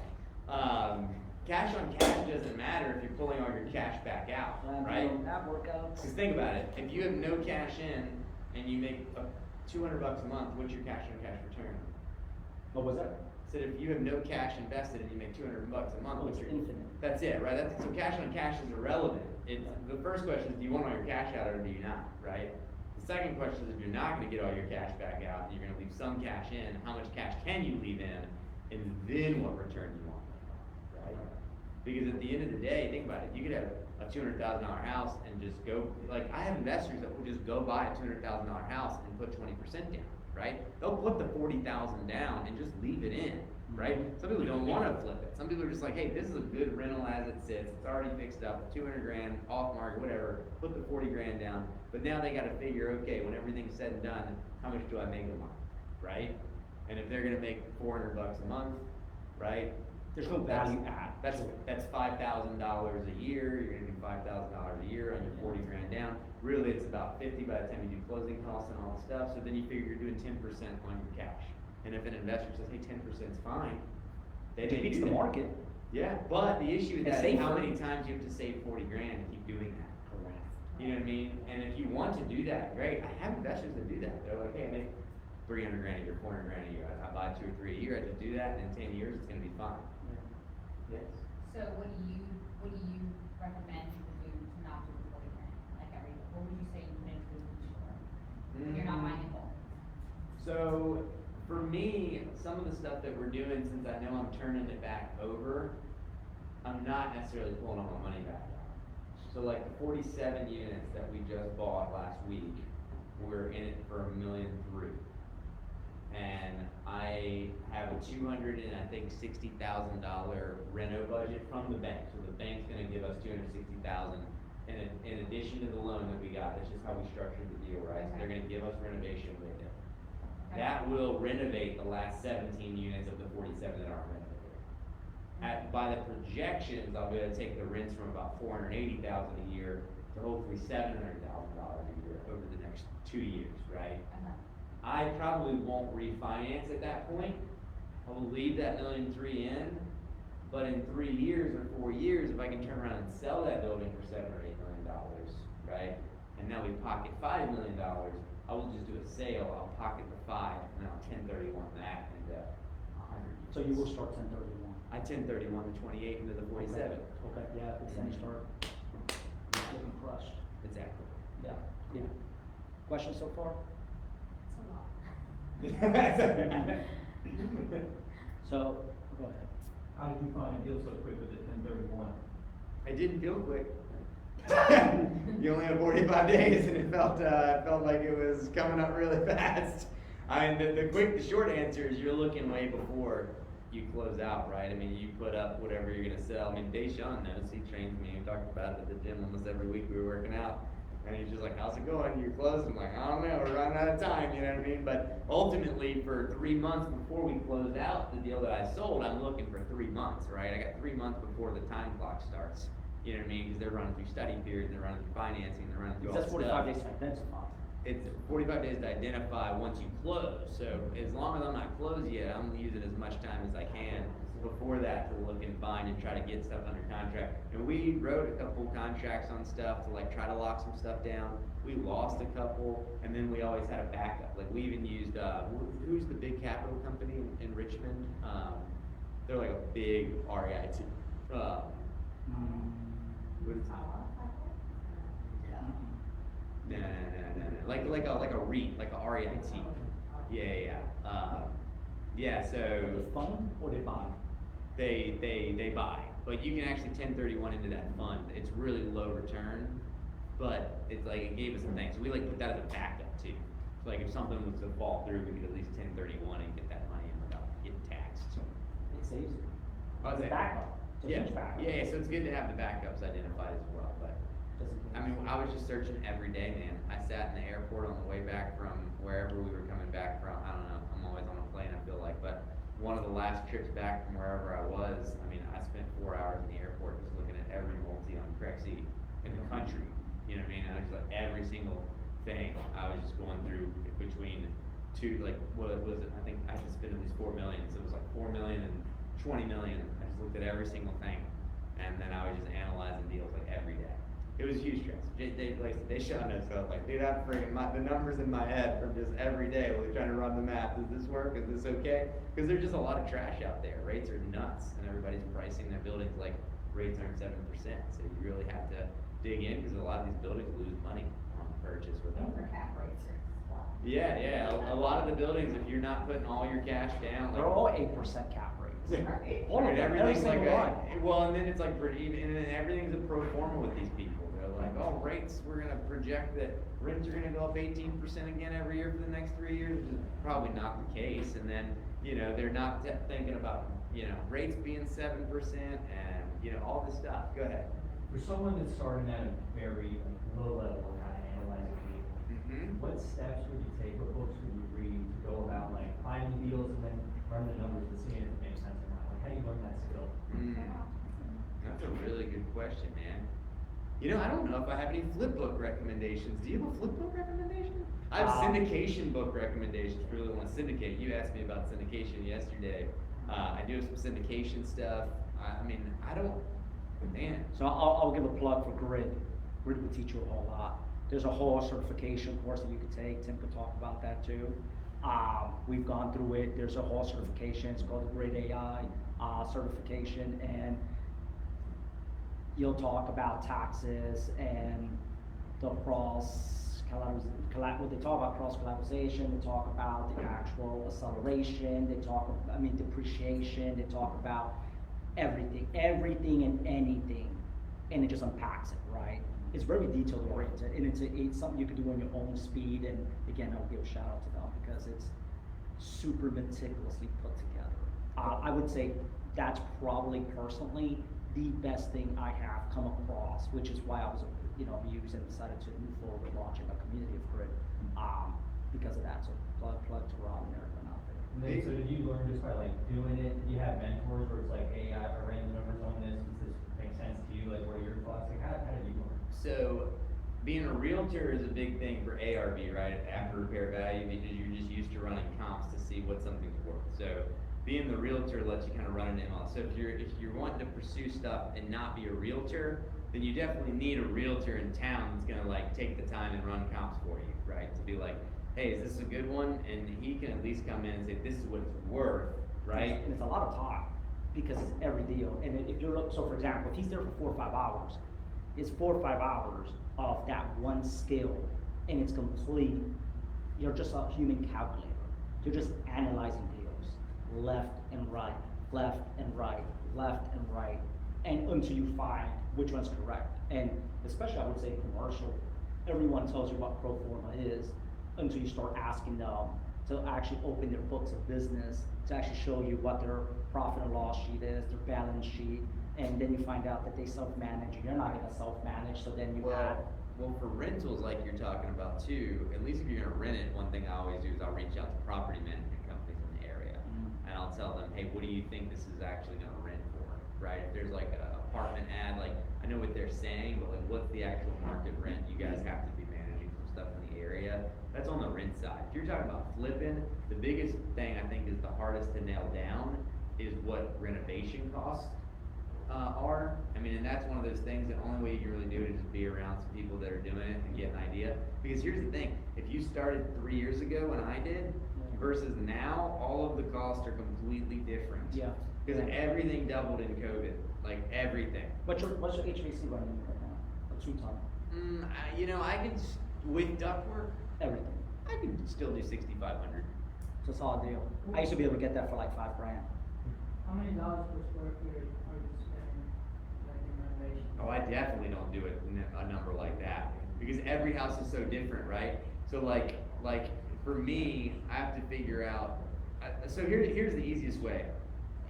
Cash on cash doesn't matter if you're pulling all your cash back out, right? That workout. Because think about it, if you have no cash in and you make $200 a month, what's your cash on cash return? What was that? So if you have no cash invested and you make $200 a month, Oh, what's it's your? infinite. That's it, right? So cash on cash is irrelevant. The first question is, do you want all your cash out or do you not, right? The second question is, if you're not gonna get all your cash back out, you're gonna leave some cash in, how much cash can you leave in, and then what return you want, right? Because at the end of the day, think about it, you could have a $200,000 house and just go, like, I have investors that will just go buy a $200,000 house and put 20% down, right? They'll put the 40,000 down and just leave it in, right? Some people don't wanna flip it. Some people are just like, hey, this is a good rental as it sits, it's already fixed up, 200 grand, off market, whatever, put the 40 grand down, but now they gotta figure, okay, when everything's said and done, how much do I make a month, right? And if they're gonna make $400 a month, right? There's no value add. That's $5,000 a year, you're gonna do $5,000 a year on your 40 grand down. Really, it's about 50 by the time you do closing costs and all the stuff, so then you figure you're doing 10% on your cash. And if an investor says, hey, 10% is fine, they It may beats do the that. market. Yeah, but the issue with It's that is how safer. many times you have to save 40 grand to keep doing that. Correct. You know what I mean? And if you want to do that, great. I have investors that do that. They're like, hey, I make 300 grand a year, 400 grand a year. I buy 2 or 3 a year. I just do that, and in 10 years, it's gonna be fine. Yes. So what do you recommend people do to not do the 40 grand? Like what would you say you make to if you're not buying it whole? So for me, some of the stuff that we're doing, since I know I'm turning it back over, I'm not necessarily pulling all my money back out. So like the 47 units that we just bought last week, we're in it for $1.3 million. And I have a $260,000 reno budget from the bank. So the bank's gonna give us $260,000 in addition to the loan that we got. That's just how we structured the deal, right? So they're gonna give us renovation with it. That will renovate the last 17 units of the 47 that aren't renovated. By the projections, I'll be able to take the rents from about $480,000 a year to hopefully $700,000 a year over the next 2 years, right? I probably won't refinance at that point. I will leave that $1.3 million in, but in 3 years or 4 years, if I can turn around and sell that building for $7 or $8 million, right? And now we pocket $5 million, I will just do a sale, I'll pocket the 5, and I'll 1031 that into 100 units. So you will start 1031. I 1031 the 28 into the 47. Okay, yeah, because then you start getting crushed. Exactly. Yeah, yeah. Questions so far? It's a lot. So, go ahead. How did you find a deal so quick with the 1031? It didn't feel quick. You only had 45 days, and it felt like it was coming up really fast. I mean, the short answer is you're looking way before you close out, right? I mean, you put up whatever you're gonna sell. I mean, Deshaun knows, he trains me. We talked about it at the gym almost every week we were working out. And he's just like, how's it going? You're closing. I'm like, I don't know, we're running out of time, you know what I mean? But ultimately, for 3 months before we closed out the deal that I sold, I'm looking for 3 months, right? I got 3 months before the time clock starts. You know what I mean? Because they're running through study periods, they're running through financing, they're running through all That's this 45 stuff. days to identify. It's 45 days to identify once you close. So as long as I'm not closed yet, I'm using as much time as I can before that to look and find and try to get stuff under contract. And we wrote a couple contracts on stuff to like try to lock some stuff down. We lost a couple, and then we always had a backup. Like we even used, who's the big capital company in Richmond? They're like a big REIT. What is it? No. Like a REIT, like a REIT. Yeah. Yeah, so. They fund or they buy? They buy, but you can actually 1031 into that fund. It's really low return, but it's like, it gave us a thing. So we like put that as a backup too. So like if something was to fall through, we could at least 1031 and get that money in without getting taxed. It saves you. Oh, It's a backup. It's a Yeah, huge backup. yeah, so it's good to have the backups identified as well, but. I mean, I was just searching every day, man. I sat in the airport on the way back from wherever we were coming back from. I don't know, I'm always on a plane, I feel like, but one of the last trips back from wherever I was, I mean, I spent 4 hours in the airport just looking at every multi on Crexy in the country. You know what I mean? I was like, every single thing, I was just going through between two, like, what was it? I think I just spent at least 4 million, so it was like 4 million and 20 million. I just looked at every single thing, and then I was just analyzing deals like every day. It was huge stress. They shut us up, like, dude, I'm freaking, the numbers in my head from just every day, like, trying to run the math. Does this work? Is this okay? Because there's just a lot of trash out there. Rates are nuts, and everybody's pricing their buildings like rates aren't 7%. So you really have to dig in, because a lot of these buildings lose money on purchase without. Their cap rates are flat. Yeah. A lot of the buildings, if you're not putting all your cash down, like. They're all 8% cap rates. Right. All of And them, every everything's like single one. well, and then it's like and then everything's a pro forma with these people. They're like, oh, rates, we're gonna project that rents are gonna go up 18% again every year for the next 3 years, which is probably not the case. And then, they're not thinking about, rates being 7% and, all this stuff. Go ahead. For someone that's starting at a very low level and kind of analyzing deals, what steps would you take, what books would you read to go about like finding deals and then run the numbers to see if it makes sense or not? Like, how do you learn that skill? That's a really good question, man. I don't know if I have any flip book recommendations. Do you have a flip book recommendation? I have syndication book recommendations for people that want to syndicate. You asked me about syndication yesterday. I do have some syndication stuff. Man. So I'll give a plug for Grid. Grid will teach you a whole lot. There's a whole certification course that you could take. Tim could talk about that too. We've gone through it. There's a whole certification. It's called the Grid AI certification, and you'll talk about taxes and the when they talk about cross collateralization, they talk about the actual acceleration, they talk about, depreciation, they talk about everything and anything, and it just unpacks it, right? It's very detail oriented, and it's something you can do on your own speed, and again, I'll give a shout out to them because it's super meticulously put together. I would say that's probably personally the best thing I have come across, which is why I was, amused and decided to move forward with launching a community of Grid, because of that. So plug to Rob and everyone out there. And then, so did you learn just by like doing it? Did you have mentors where it's like, hey, I ran the numbers on this, does this make sense to you? Like, what are your thoughts? Like, how did you learn? So, being a realtor is a big thing for ARV, right? After repair value, because you're just used to running comps to see what something's worth. So, being the realtor lets you kind of run an MLS. So if you're wanting to pursue stuff and not be a realtor, then you definitely need a realtor in town that's gonna like take the time and run comps for you, right? To be like, hey, is this a good one? And he can at least come in and say, this is what it's worth, right? And it's a lot of time because it's every deal. And if so for example, if he's there for 4 or 5 hours, it's 4 or 5 hours of that one skill, and it's complete. You're just a human calculator. You're just analyzing deals, left and right, left and right, left and right, and until you find which one's correct. And especially I would say commercial, everyone tells you what pro forma is until you start asking them to actually open their books of business, to actually show you what their profit and loss sheet is, their balance sheet, and then you find out that they self-manage, and you're not gonna self-manage, so then you add. Well, for rentals like you're talking about too, at least if you're gonna rent it, one thing I always do is I'll reach out to property management companies in the area, and I'll tell them, hey, what do you think this is actually gonna rent for, right? If there's like an apartment ad, like, I know what they're saying, but like, what's the actual market rent? You guys have to be managing some stuff in the area. That's on the rent side. If you're talking about flipping, the biggest thing I think is the hardest to nail down is what renovation costs are. And that's one of those things, the only way you can really do it is just be around some people that are doing it and get an idea. Because here's the thing, if you started 3 years ago when I did, versus now, all of the costs are completely different. Yeah. Because everything doubled in COVID, like everything. What's your HVAC running right now? A 2-ton? With ductwork, everything. I can still do 6,500. So it's all a deal. I used to be able to get that for like $5 grand. How many dollars per square foot are you spending, like in renovation? Oh, I definitely don't do a number like that, because every house is so different, right? So like for me, I have to figure out, so here's the easiest way.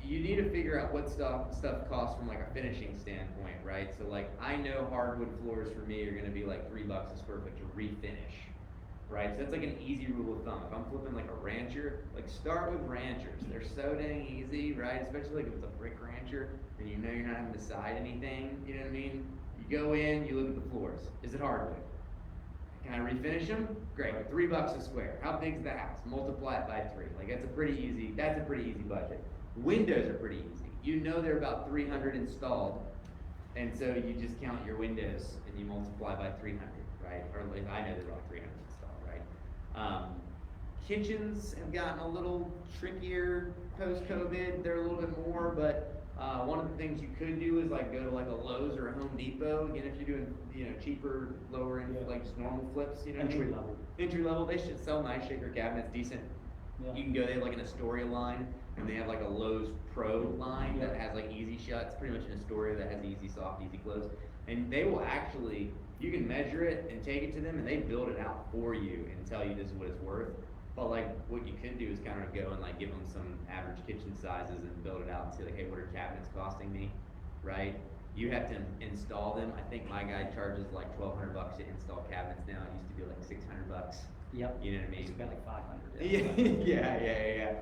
You need to figure out what stuff costs from like a finishing standpoint, right? So like, I know hardwood floors for me are gonna be like $3 a square foot to refinish, right? So that's like an easy rule of thumb. If I'm flipping like a rancher, like start with ranchers. They're so dang easy, right? Especially like if it's a brick rancher and you know you're not having to side anything, you know what I mean? You go in, you look at the floors. Is it hardwood? Can I refinish them? Great, $3 a square. How big's the house? Multiply it by 3. Like that's a pretty easy budget. Windows are pretty easy. You know they're about 300 installed, and so you just count your windows and you multiply by 300, right? Or at least I know they're about 300 installed, right? Kitchens have gotten a little trickier post-COVID. They're a little bit more, but one of the things you could do is like go to like a Lowe's or a Home Depot. Again, if you're doing cheaper, lower end, like just normal flips, Entry level. Entry level, they should sell nice shaker cabinets, decent. Yeah. You can go, they have like an Astoria line, and they have like a Lowe's Pro line that has like easy shuts, pretty much an Astoria that has easy soft, easy close. And they will actually, you can measure it and take it to them and they build it out for you and tell you this is what it's worth. But like what you could do is kind of go and like give them some average kitchen sizes and build it out and say like, hey, what are cabinets costing me, right? You have to install them. I think my guy charges like $1,200 to install cabinets now. It used to be like $600. Yep. You know what I mean? It's been like 500. Yeah.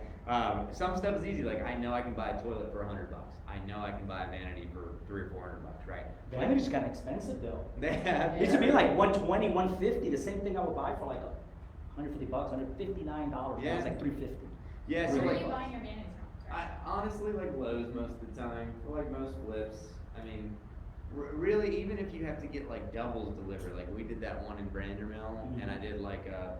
Some stuff is easy. Like I know I can buy a toilet for $100. I know I can buy a vanity for $300 or $400, right? Vanity's got expensive though. Yeah. It used to be like $120, $150. The same thing I would buy for like $150, $159. Now Yeah. it's like $350. Yeah. So Where are like, you buying your vanities from? I honestly like Lowe's most of the time. For like most flips, I mean, really, even if you have to get like doubles delivered, like we did that one in Brandermill, and I did like a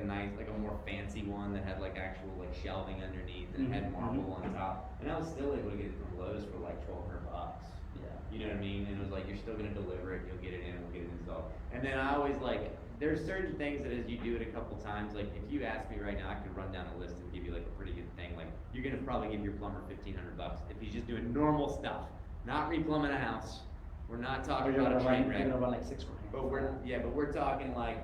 nice, like a more fancy one that had like actual like shelving underneath and it had marble on top, and I was still able to get it from Lowe's for like $1,200. Yeah. You know what I mean? And it was like, you're still gonna deliver it, you'll get it in, we'll get it installed. And then I always like, there's certain things that as you do it a couple times, like if you ask me right now, I could run down a list and give you like a pretty good thing. Like you're gonna probably give your plumber $1,500 if he's just doing normal stuff, not replumbing a house. We're not talking about a train wreck. You're gonna run like $6 grand. But we're talking like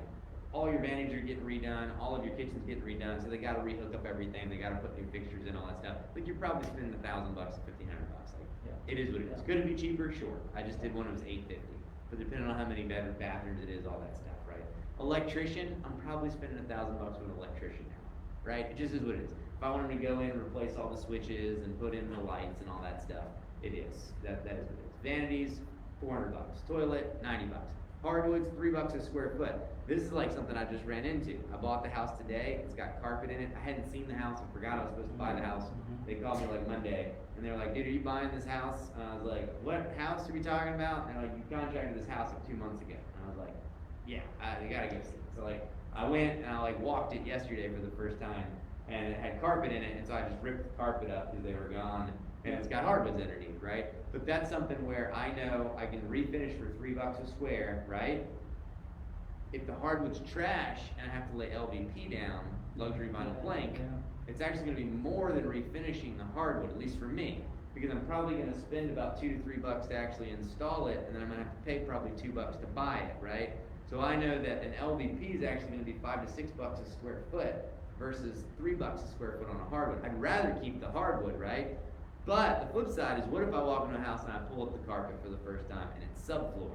all your vanities are getting redone, all of your kitchens getting redone, so they gotta rehook up everything, they gotta put new fixtures in, all that stuff. Like you're probably spending $1,000 to $1,500. Like it is what it is. Could it be cheaper? Sure. I just did one that was $850. But depending on how many bathrooms it is, all that stuff, right? Electrician, I'm probably spending $1,000 with an electrician now, right? It just is what it is. If I wanted to go in and replace all the switches and put in the lights and all that stuff, it is. That is what it is. Vanities, $400. Toilet, $90. Hardwoods, $3 a square foot. This is like something I just ran into. I bought the house today. It's got carpet in it. I hadn't seen the house. I forgot I was supposed to buy the house. They called me like Monday, and they were like, "Dude, are you buying this house?" And I was like, "What house are we talking about?" And they're like, "You contracted this house like 2 months ago." And I was like, "Yeah, you gotta go see it." So like, I went and I like walked it yesterday for the first time, and it had carpet in it, and so I just ripped the carpet up because they were gone. And it's got hardwoods underneath, right? But that's something where I know I can refinish for $3 a square, right? If the hardwood's trash and I have to lay LVP down, luxury vinyl plank, it's actually gonna be more than refinishing the hardwood, at least for me. Because I'm probably gonna spend about $2 to $3 to actually install it, and then I'm gonna have to pay probably $2 to buy it, right? So I know that an LVP is actually gonna be $5 to $6 a square foot versus $3 a square foot on a hardwood. I'd rather keep the hardwood, right? But the flip side is, what if I walk into a house and I pull up the carpet for the first time and it's subfloor,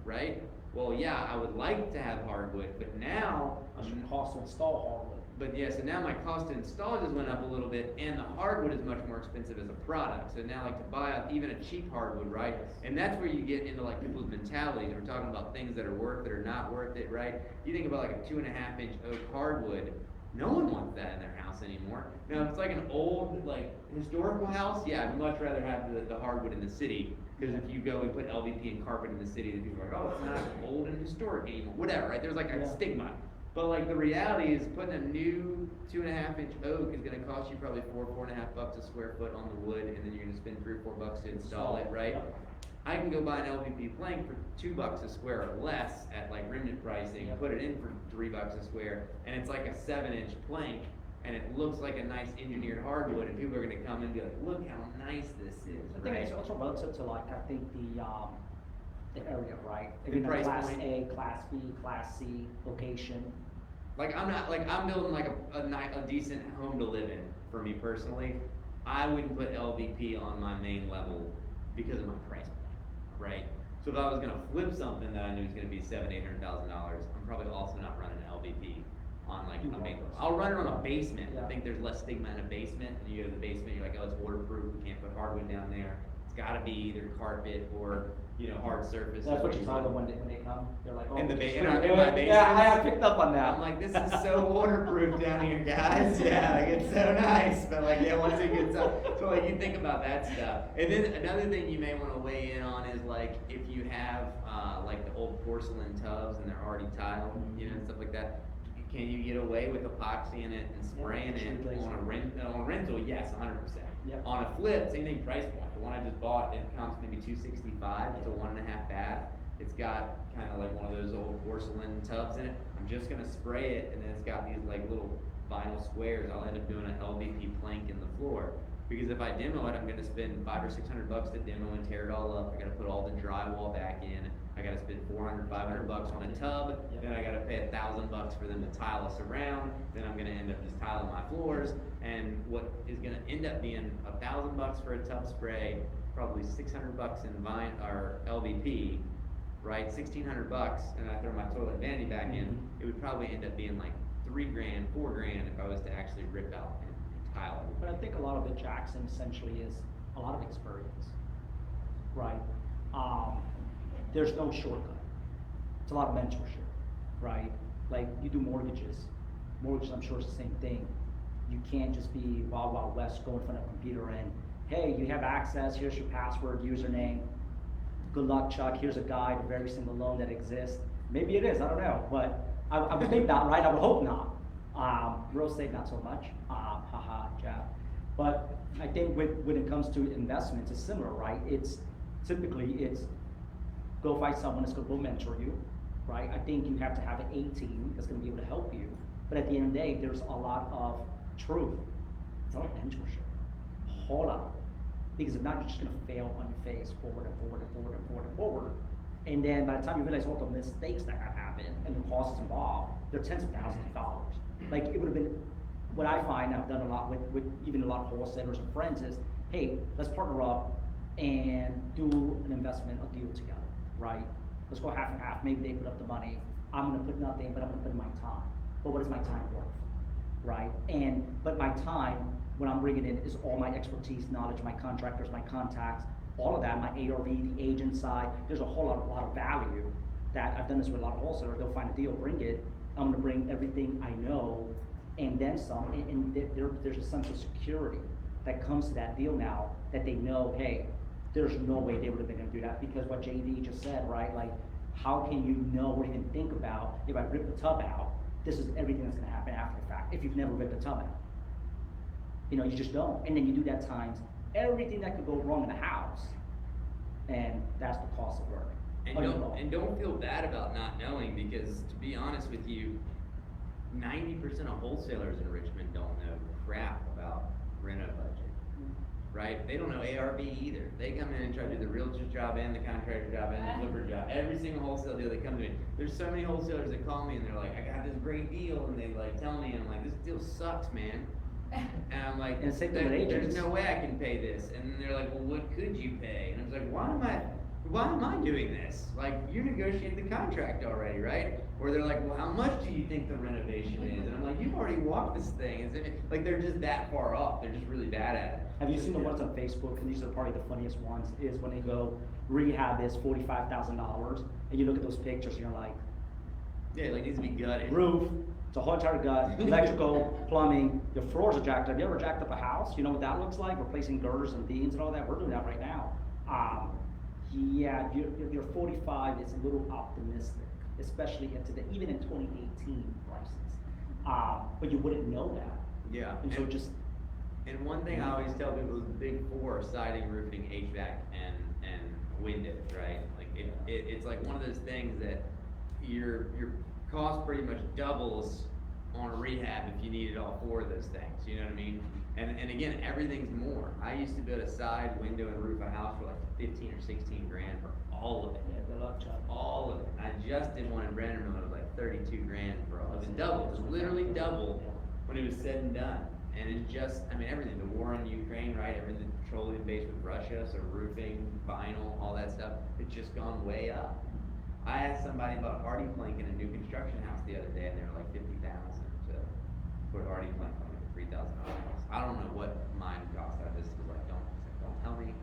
right? Well, yeah, I would like to have hardwood, but now That's your cost to install hardwood. But yeah, so now my cost to install just went up a little bit, and the hardwood is much more expensive as a product. So now, like, to buy even a cheap hardwood, right? And that's where you get into like people's mentalities. We're talking about things that are worth it or not worth it, right? You think about like a 2.5-inch oak hardwood. No one wants that in their house anymore. Now, if it's like an old, like, historical house, yeah, I'd much rather have the hardwood in the city. Because if you go and put LVP and carpet in the city, then people are like, oh, it's not old and historic anymore. Whatever, right? There's like a stigma. But like the reality is, putting a new 2.5-inch oak is going to cost you probably $4.5 a square foot on the wood, and then you're going to spend $3 or $4 to install it, right? I can go buy an LVP plank for $2 a square or less at like remnant pricing, Yep. put it in for $3 a square, and it's like a 7-inch plank, and it looks like a nice engineered hardwood, and people are gonna come and be like, look how nice this is, I think it's right? also relative to like, I think the area, right? If The you're in a price class point. A, class B, class C location. Like, I'm building like a decent home to live in, for me personally. I wouldn't put LVP on my main level because of my price point, right? So if I was gonna flip something that I knew was gonna be $700,000-800,000, I'm probably also not running LVP on like a main level. I'll run it on a basement. I Yeah. think there's less stigma in a basement, and you go to the basement, you're like, oh, it's waterproof, we can't put hardwood down there. It's gotta be either carpet or, you know, hard surface. That's what you tell run. them when they come, they're like, oh. In the it's ba- free. in our Yeah, I basements. picked up on that. I'm like, this is so waterproof down here, guys. Yeah, like it's so nice. But like, yeah, once it gets up, so like you think about that stuff. And then another thing you may want to weigh in on is like if you have like the old porcelain tubs and they're already tiled, you know, and stuff like that. Can you get away with epoxy in it and spraying Yeah, it true on a rental? Yes, 100%. Yep. On a flip, same thing, price point. The one I just bought, it comes maybe $265. It's a 1.5 bath. It's got kind of like one of those old porcelain tubs in it. I'm just gonna spray it, and then it's got these like little vinyl squares. I'll end up doing an LVP plank in the floor. Because if I demo it, I'm gonna spend $500 or $600 to demo and tear it all up. I gotta put all the drywall back in. I gotta spend $400, $500 on a tub. Yep. Then I gotta pay $1,000 for them to tile us around. Then I'm gonna end up just tiling my floors. And what is gonna end up being $1,000 for a tub spray, probably $600 in vine or LVP, right? $1,600, and I throw my toilet vanity back in. Mhm. It would probably end up being like $3,000, $4,000 if I was to actually rip out and tile it. But I think a lot of it, Jackson, essentially is a lot of experience, right? There's no shortcut. It's a lot of mentorship, right? Like you do mortgages. Mortgages, I'm sure, is the same thing. You can't just be wild, wild west, go in front of a computer and, hey, you have access, here's your password, username. Good luck, Chuck, here's a guide of every single loan that exists. Maybe it is, I don't know, but I would think not, right? I would hope not. Real estate, not so much. Haha, jab. But I think when it comes to investments, it's similar, right? It's go find someone that's gonna go mentor you, right? I think you have to have an A team that's gonna be able to help you. But at the end of the day, there's a lot of truth. It's a lot of mentorship, a whole lot. Because if not, you're just gonna fail on your face, forward and forward and forward and forward and forward. And then by the time you realize all the mistakes that have happened and the costs involved, they're tens of thousands of dollars. Like it would have been, what I find, I've done a lot with even a lot of wholesalers and friends is, hey, let's partner up and do an investment, a deal together, right? Let's go half and half, maybe they put up the money, I'm gonna put nothing, but I'm gonna put in my time. But what is my time worth, right? But my time, when I'm bringing in, is all my expertise, knowledge, my contractors, my contacts, all of that, my ARV, the agent side, there's a whole lot of value that I've done this with a lot of wholesalers. They'll find a deal, bring it, I'm gonna bring everything I know and then some, and there's a sense of security that comes to that deal now, that they know, hey, there's no way they would have been able to do that, because what JD just said, right? Like, how can you know or even think about, if I rip the tub out, this is everything that's gonna happen after the fact, if you've never ripped the tub out. You know, you just don't, and then you do that times everything that could go wrong in the house, and that's the cost of work. And don't feel bad about not knowing, because to be honest with you, 90% of wholesalers in Richmond don't know crap about reno budget, right? They don't know ARV either. They come in and try to do the realtor's job and the contractor job and the flipper job. Every single wholesale deal they come to me. There's so many wholesalers that call me and they're like, I got this great deal, and they like tell me, and I'm like, this deal sucks, man. And I'm like, And same thing with there's agents. no way I can pay this. And they're like, well, what could you pay? And I was like, why am I doing this? Like, you negotiated the contract already, right? Or they're like, well, how much do you think the renovation is? And I'm like, you've already walked this thing. Like, they're just that far off. They're just really bad at it. Have you seen the ones on Facebook, and these are probably the funniest ones, is when they go, rehab is $45,000, and you look at those pictures and you're like, Yeah, like, it needs to be gutted. roof, it's a whole entire gut, electrical, plumbing, your floors are jacked up. Have you ever jacked up a house? You know what that looks like? Replacing girders and beams and all that? We're doing that right now. Yeah, your 45 is a little optimistic, especially even in 2018 prices. But you wouldn't know that. Yeah. And so just, And one thing I always tell people is the big four: siding, roofing, HVAC, and windows, right? Like it's like one of those things that your cost pretty much doubles on a rehab if you needed all 4 of those things, you know what I mean? And again, everything's more. I used to build a side window and roof a house for like 15 or 16 grand for all of it. Yeah, good luck, Chuck. All of it. I just did one in Brennerman that was like 32 grand for all. It was double. It was literally double when it was said and done. And it's just, I mean, everything. The war in Ukraine, right? Everything petroleum based with Russia, so roofing, vinyl, all that stuff. It's just gone way up. I asked somebody about hardy plank in a new construction house the other day, and they were like 50,000 to put hardy plank on like a $3,000 house. I don't know what mine cost. I just was like, don't tell me.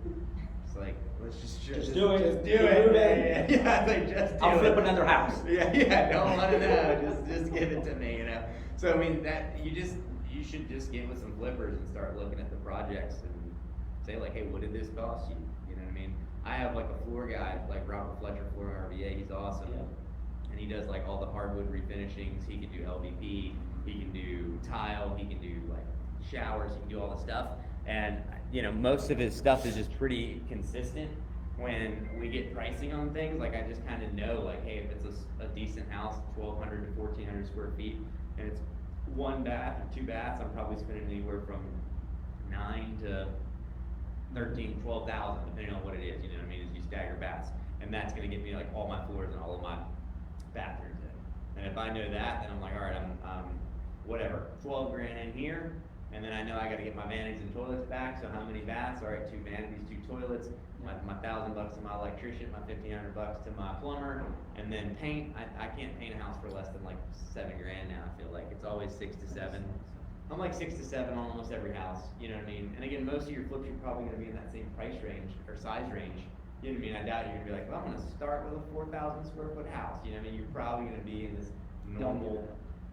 It's like, let's just do it. Just do Do it. it. Yeah, like just do I'll it. flip another house. Yeah, don't want to know. Just give it to me, you know. So I mean, that you should just get with some flippers and start looking at the projects and say like, hey, what did this cost you? You know what I mean? I have like a floor guy, like Robert Fletcher, Futuro RVA. He's awesome, and he does like all the hardwood refinishings. He can do LVP. He can do tile. He can do like showers. He can do all the stuff. And you know, most of his stuff is just pretty consistent. When we get pricing on things, like I just kind of know, like, hey, if it's a decent house, 1,200 to 1,400 square feet, and it's 1 bath or 2 baths, I'm probably spending anywhere from 9 to 13, 12,000, depending on what it is. You know what I mean? As you stagger baths, and that's gonna get me like all my floors and all of my bathrooms in. And if I know that, then I'm like, all right, I'm whatever, 12 grand in here. And then I know I gotta get my vanities and toilets back, so how many baths? All right, 2 vanities, 2 toilets, my $1,000 to my electrician, my $1,500 to my plumber, and then paint. I can't paint a house for less than like 7 grand now, I feel like. It's always 6 to 7. I'm like 6 to 7 on almost every house, you know what I mean? And again, most of your flips, you're probably gonna be in that same price range, or size range. You know what I mean? I doubt you're gonna be like, well, I'm gonna start with a 4,000 square foot house, you know what I mean? You're probably gonna be in this normal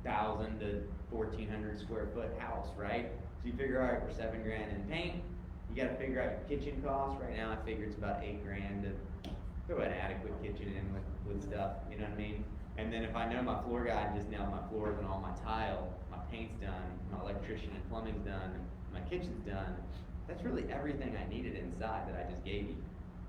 1,000 to 1,400 square foot house, right? So you figure, all right, we're 7 grand in paint. You gotta figure out your kitchen costs. Right now, I figure it's about 8 grand to throw an adequate kitchen in with stuff, you know what I mean? And then if I know my floor guy just nailed my floors and all my tile, my paint's done, my electrician and plumbing's done, my kitchen's done, that's really everything I needed inside that I just gave you.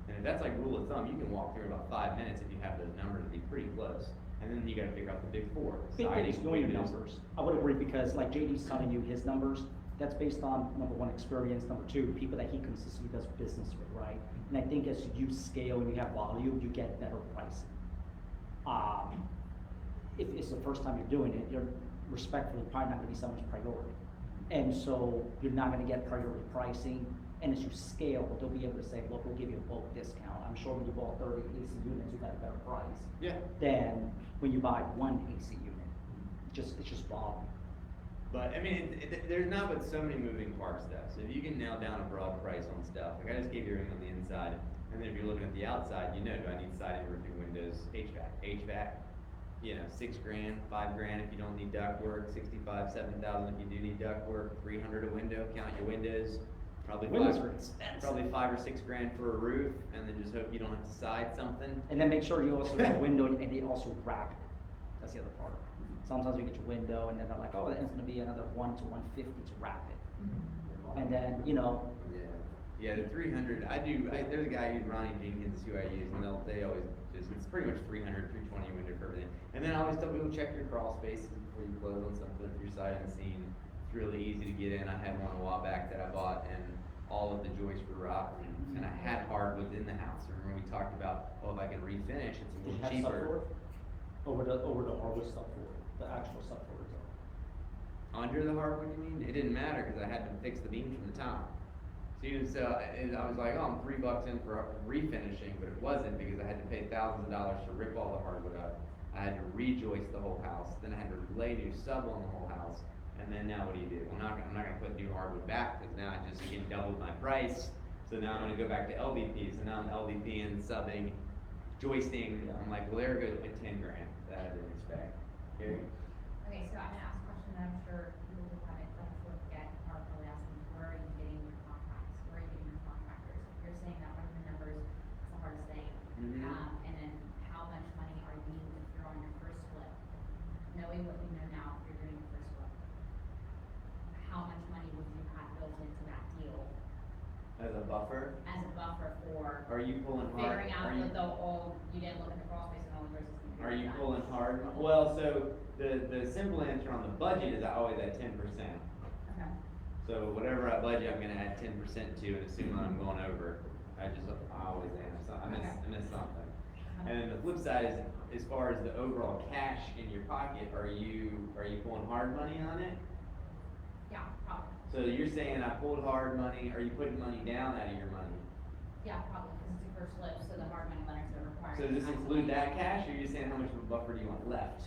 And if that's like rule of thumb, you can walk through in about 5 minutes if you have those numbers, it'd be pretty close. And then you gotta figure out the big 4. Big thing is siding, knowing your windows. numbers. I would agree, because like JD's telling you his numbers, that's based on number 1, experience, number 2, people that he consistently does business with, right? And I think as you scale and you have volume, you get better pricing. If it's the first time you're doing it, you're respectfully probably not gonna be someone's priority. And so you're not gonna get priority pricing, and as you scale, they'll be able to say, look, we'll give you a bulk discount. I'm sure when you bought 30 AC units, you got a better price. Yeah. Than when you buy 1 AC unit. It's just volume. But I mean, there's not but so many moving parts though. So if you can nail down a broad price on stuff, like I just gave you everything on the inside, and then if you're looking at the outside, you know, do I need siding, roofing, windows, HVAC, you know, 6 grand, 5 grand if you don't need duct work, 65, 7,000 if you do need duct work, 300 a window, count your windows. Probably Windows five, are expensive. probably 5 or 6 grand for a roof, and then just hope you don't have to side something. And then make sure you also get a window and they also wrap it. That's the other part. Sometimes you get your window and then they're like, oh, that's gonna be another 1 to 150 to wrap it. And then, you know. Yeah, the 300, there's a guy who's Ronnie Jenkins who I use, and they always just, it's pretty much 300, 320 window for everything. And then I always tell people, check your crawl spaces before you close on something. If you're siding the scene, it's really easy to get in. I had one a while back that I bought, and all of the joists were rotten, and I had hardwood in the house. Remember we talked about, oh, if I can refinish, it's a little cheaper. Over the hardwood subfloor, the actual subfloor is Under the hardwood, you mean? It didn't matter because I had to fix the beams from the top. So I was like, oh, I'm $3 in for refinishing, but it wasn't because I had to pay thousands of dollars to rip all the hardwood up. I had to rejoist the whole house. Then I had to lay new sub on the whole house. And then now what do? I'm not gonna put new hardwood back because now I just again doubled my price. So now I'm gonna go back to LVP. So now I'm LVP and subbing, joisting. I'm like, well, there goes like 10 grand that I didn't expect. Gary? Okay, so I'm gonna ask a question that I'm sure people who haven't done before get are probably asking, where are you getting your contracts? Where are you getting your contractors? You're saying that running the numbers is the hardest thing. Mhm. And then how much money are you needing if you're on your first flip? Knowing what you know now, if you're doing your first flip, how much money would you have built into that deal? As a buffer? as a buffer for Are you pulling hard? figuring out Are you- that the old, you didn't look at the crawl space and all the versus. Are you pulling hard? Well, so the simple answer on the budget is I always add 10%. Okay. So whatever I budget, I'm gonna add 10% to, and assuming I'm going over, I always add something, I miss something. And then the flip side is, as far as the overall cash in your pocket, are you pulling hard money on it? Yeah, probably. So you're saying I pulled hard money, are you putting money down out of your money? Yeah, probably, because it's a first flip, so the hard money lenders are required. So does this include that cash, or are you saying how much of a buffer do you want left?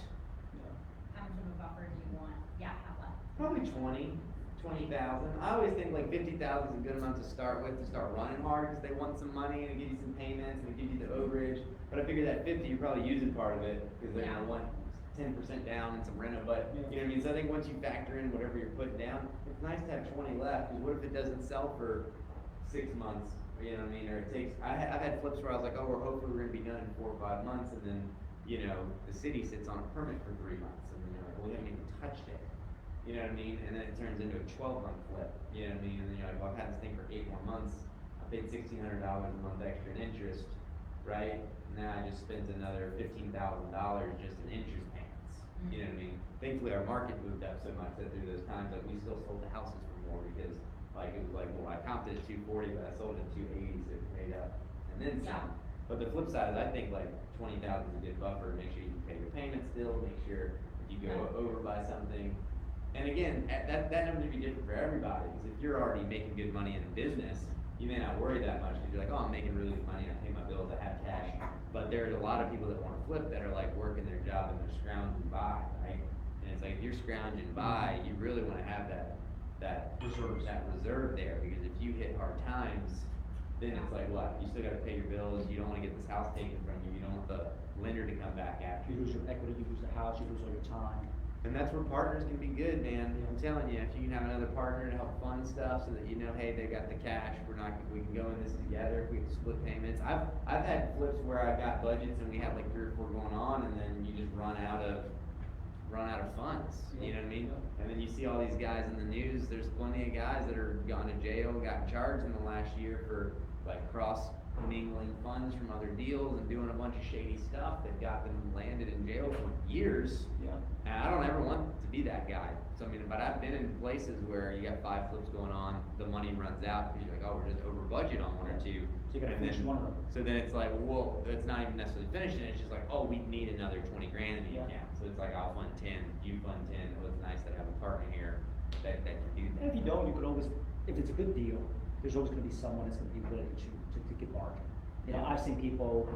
How much of a buffer do you want? Yeah, have left. Probably 20,000. I always think like 50,000 is a good amount to start with, to start running hard, because they want some money and it gives you some payments and it gives you the overage. But I figure that 50, you're probably using part of it, because they're gonna want 10% down and some reno, but, you know what I mean? So I think once you factor in whatever you're putting down, it's nice to have 20 left, because what if it doesn't sell for 6 months? You know what I mean? Or it takes, I've had flips where I was like, oh, hopefully we're gonna be done in 4 or 5 months, and then, you know, the city sits on a permit for 3 months, and then you're like, well, we haven't even touched it. You know what I mean? And then it turns into a 12-month flip, you know what I mean? And then you're like, well, I've had this thing for 8 more months, I paid $1,600 a month extra in interest, right? Now I just spent another $15,000 just in interest payments, you know what I mean? Thankfully, our market moved up so much that through those times, like, we still sold the houses for more, because, like, it was like, well, I comped it at 240, but I sold it at 280, so it paid up, and then some. But the flip side is, I think, like, 20,000 is a good buffer, make sure you can pay your payments still, make sure if you go over by something. And again, that number would be different for everybody, because if you're already making good money in a business, you may not worry that much, because you're like, oh, I'm making really good money, I pay my bills, I have cash. But there's a lot of people that wanna flip that are like working their job and they're scrounging by, right? And it's like, if you're scrounging by, you really wanna have that reserve there, because if you hit hard times, then it's like, what, you still gotta pay your bills, you don't wanna get this house taken from you, you don't want the lender to come back after You you. lose your equity, you lose the house, you lose all your time. And that's where partners can be good, man. I'm telling you, if you can have another partner to help fund stuff so that you know, hey, they got the cash, we can go in this together, if we can split payments. I've had flips where I've got budgets and we have like 3 or 4 going on, and then you just run out of funds, you know what I mean? And then you see all these guys in the news, there's plenty of guys that are gone to jail, got charged in the last year for like cross-mingling funds from other deals and doing a bunch of shady stuff that got them landed in jail for years. Yeah. And I don't ever want to be that guy. So I mean, but I've been in places where you got 5 flips going on, the money runs out, because you're like, oh, we're just over budget on 1 or 2. So you gotta And finish then- one of them. So then it's like, well, it's not even necessarily finishing, it's just like, oh, we need another 20 grand in the Yeah. account. So it's like, I'll fund 10, you fund 10, well, it's nice that I have a partner here that can do that. And if you don't, you could always, if it's a good deal, there's always gonna be someone that's gonna be willing to give bargain. You know, I've seen people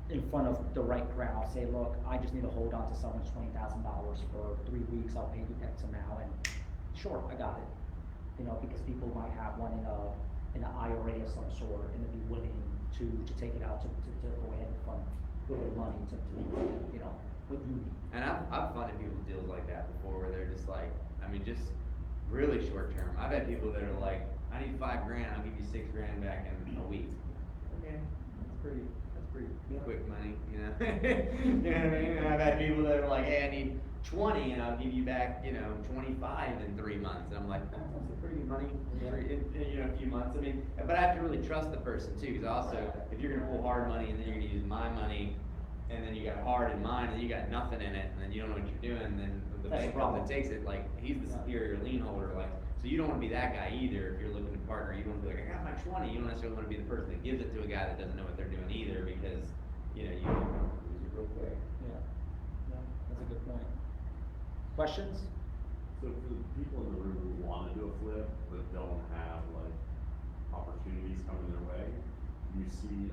in front of the right crowd say, look, I just need to hold on to someone's $20,000 for 3 weeks, I'll pay you X amount, and sure, I got it. You know, because people might have one in an IRA of some sort, and they'd be willing to take it out to go ahead and fund with the money to, you know, what you need. And I've funded people's deals like that before, where they're just like, I mean, just really short term. I've had people that are like, I need $5 grand, I'll give you $6 grand back in a week. Okay, that's pretty quick money, you know? You know what I mean? And I've had people that are like, hey, I need 20 and I'll give you back, you know, 25 in 3 months. And I'm like, that's pretty good money in you know, a few months. I mean, but I have to really trust the person too, because also, if you're gonna pull hard money and then you're gonna use my money, and then you got hard in mine and you got nothing in it, and then you don't know what you're doing, then the That's bank the problem. that takes it, like, he's the superior lien holder, like, so you don't wanna be that guy either. If you're looking to partner, you don't wanna be like, I got my 20. You don't necessarily wanna be the person that gives it to a guy that doesn't know what they're doing either, because, you know, you can lose it real quick. Yeah, that's a good point. Questions? So for the people in the room who wanna do a flip, but don't have like opportunities coming their way, you see,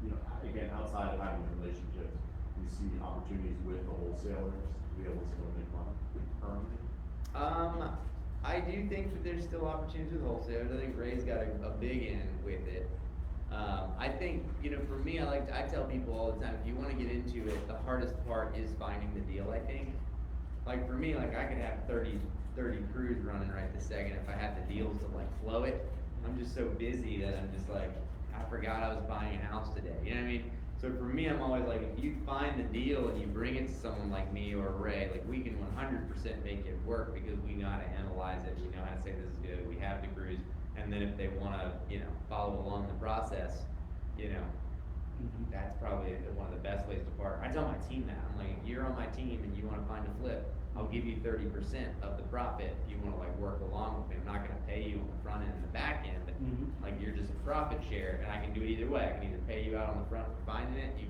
you know, again, outside of having relationships, you see opportunities with the wholesalers to be able to still make money currently? I do think that there's still opportunities with wholesalers. I think Ray's got a big end with it. I think, you know, for me, I tell people all the time, if you wanna get into it, the hardest part is finding the deal, I think. Like for me, like I could have 30 crews running right this second if I had the deals to like flow it. I'm just so busy that I'm just like, I forgot I was buying a house today, you know what I mean? So for me, I'm always like, if you find the deal and you bring it to someone like me or Ray, like we can 100% make it work because we know how to analyze it, we know how to say this is good, we have the crews, and then if they wanna, follow along the process, that's probably one of the best ways to partner. I tell my team that, I'm like, if you're on my team and you wanna find a flip, I'll give you 30% of the profit if you wanna like work along with me. I'm not gonna pay you on the front end and the back end, like you're just a profit share, and I can do it either way. I can either pay you out on the front for finding it, you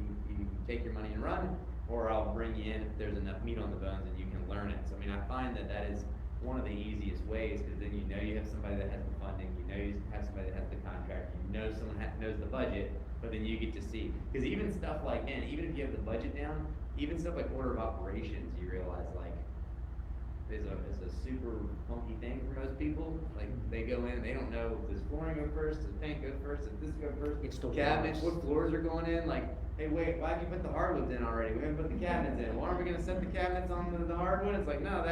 take your money and run, or I'll bring you in if there's enough meat on the bones and you can learn it. So I mean, I find that is one of the easiest ways, because then you have somebody that has the funding, you have somebody that has the contract, someone knows the budget, but then you get to see. Because even stuff like, even if you have the budget down, even stuff like order of operations, you realize like, is a super funky thing for most people. Like they go in, they don't know, does flooring go first, does paint go first, does this go first? It's still cabinets, floors. what floors are going in? Like, hey wait, why have you put the hardwoods in already? We haven't put the cabinets in. Why aren't we gonna set the cabinets on the hardwood? It's like, no,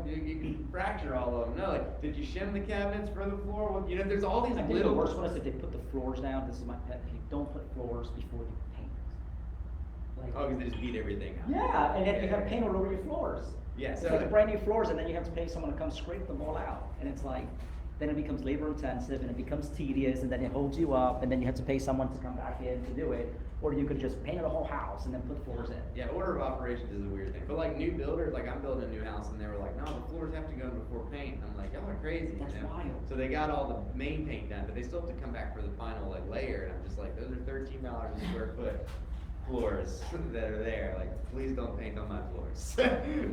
you can fracture all of them. No, like, did you shim the cabinets for the floor? Well, there's all these I think little. the worst one is if they put the floors down. This is my pet peeve. Don't put floors before you paint. Like, Oh, because they just beat everything up. yeah, and then you have paint all over your floors. Yeah, It's so like brand new floors, and then you have to pay someone to come scrape them all out, and it's like, then it becomes labor intensive, and it becomes tedious, and then it holds you up, and then you have to pay someone to come back in to do it, or you could just paint the whole house and then put floors in. yeah, order of operations is a weird thing. But like new builders, like I'm building a new house and they were like, no, the floors have to go in before paint. I'm like, y'all are crazy. That's wild. So they got all the main paint done, but they still have to come back for the final like layer. And I'm just like, those are $13 a square foot floors that are there. Like, please don't paint on my floors.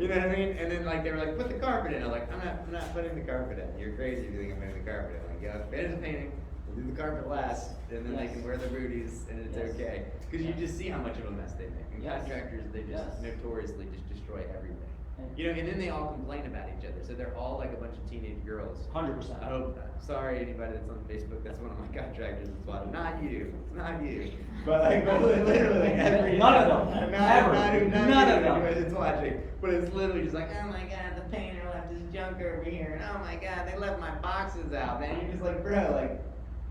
You know what I mean? And then like they were like, put the carpet in. I'm like, I'm not putting the carpet in. You're crazy if you think I'm putting the carpet in. Like, yeah, finish the painting. We'll do the carpet last, and then they can wear their booties, and it's Yes. okay. Because you just see how much of a mess they make. And Yes. contractors, they just Yes. notoriously just destroy everything. And- And then they all complain about each other. So they're all like a bunch of teenage girls. 100%. I hope, sorry anybody that's on Facebook, that's one of my contractors as well. Not you, it's not you. But like, literally like every. None of them. Ever. None of them. Anybody that's watching. But it's literally just like, oh my God, the painter left his junk over here, and oh my God, they left my boxes out, man. You're just like, bro, like,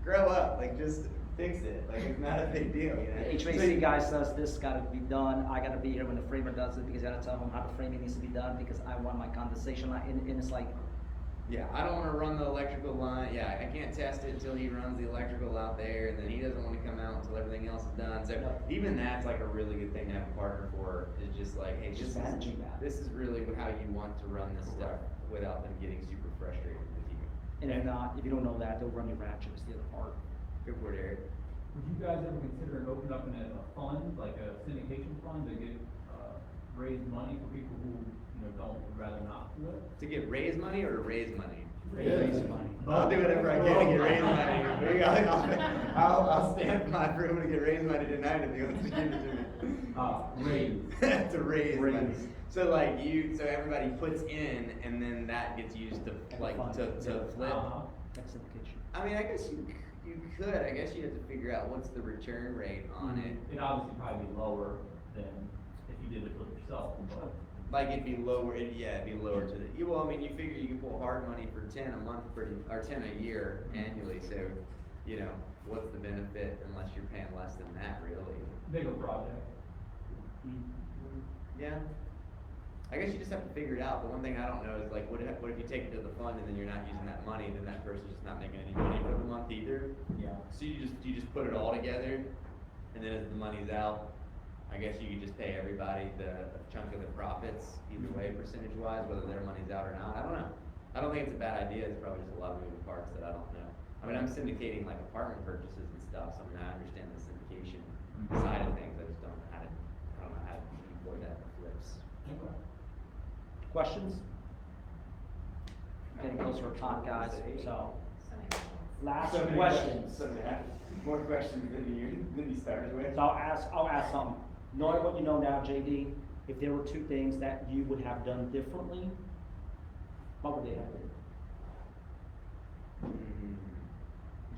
grow up, like, just fix it. Like, it's not a big deal, you know? The HVAC guy says this gotta be done, I gotta be here when the framer does it, because I gotta tell him how the framing needs to be done, because I want my condensation line, and it's like, Yeah, I don't wanna run the electrical line, yeah, I can't test it until he runs the electrical out there, and then he doesn't wanna come out until everything else is done, so even that's like a really good thing to have a partner for, is just like, hey, Just managing that. this is really how you want to run this stuff, without them getting super frustrated with you. and if you don't know that, they'll run you ratchet, is the other part. Go for it, Eric. Would you guys ever consider opening up a fund, like a syndication fund, to get, raise money for people who, would rather not do it? To get raise money or to raise money? Raise money. I'll do whatever I can to get raise money. I'll stand by for him to get raise money tonight if he wants to give it to me. Raise. To raise money. Raise. So like so everybody puts in, and then that gets used to like to flip. That's syndication. I mean, I guess you could. I guess you have to figure out what's the return rate on it. It'd obviously probably be lower than if you did it for yourself, but. Like it'd be lower. It'd be lower to the. Well, I mean, you figure you can pull hard money for 10 a month, or 10 a year annually. So, what's the benefit unless you're paying less than that, really? Bigger project. Yeah. I guess you just have to figure it out. The one thing I don't know is like, what if you take it to the fund and then you're not using that money, then that person's just not making any money for the month either. Yeah. So you just put it all together, and then as the money's out, I guess you could just pay everybody a chunk of the profits either way, percentage wise, whether their money's out or not. I don't know. I don't think it's a bad idea. It's probably just a lot of moving parts that I don't know. I mean, I'm syndicating like apartment purchases and stuff, so I mean, I understand the syndication side of things. I just don't know how to employ that in flips. Okay. Questions? Getting closer to time, guys, so, last questions. More questions than you started with. So I'll ask something. Knowing what you know now, JD, if there were two things that you would have done differently, what would they have been?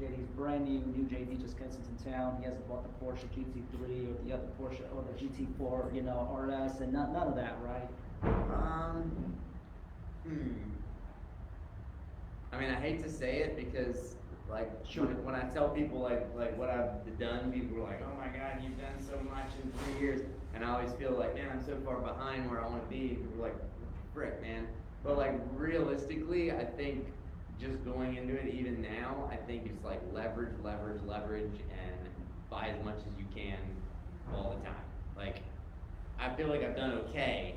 JD's brand new JD just gets into town. He hasn't bought the Porsche GT3 or the other Porsche or the GT4, RS, and none of that, right? I mean, I hate to say it because Like, Sure. when I tell people like what I've done, people are like, oh my God, you've done so much in 3 years. And I always feel like, man, I'm so far behind where I wanna be. People are like, frick, man. But like, realistically, I think just going into it even now, I think it's like leverage, and buy as much as you can all the time. Like, I feel like I've done okay,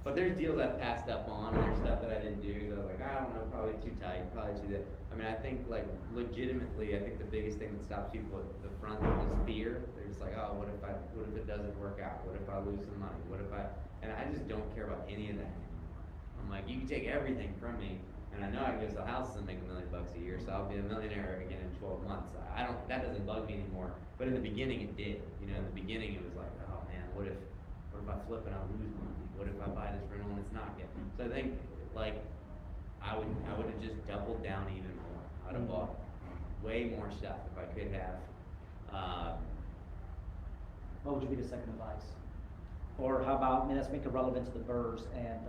but there's deals I've passed up on, and there's stuff that I didn't do, that I was like, I don't know, probably too tight, probably too that. I mean, I think like legitimately, I think the biggest thing that stops people at the front is fear. They're just like, oh, what if it doesn't work out? What if I lose some money? And I just don't care about any of that anymore. I'm like, you can take everything from me, and I know I can go sell houses and make $1 million a year, so I'll be a millionaire again in 12 months. That doesn't bug me anymore. But in the beginning it did. You know, in the beginning it was like, oh man, what if I flip and I lose money? What if I buy this rental and it's not good? So I think like I would have just doubled down even more. I'd have bought way more stuff if I could have. What would be the second advice? Or how about, let's make it relevant to the birds and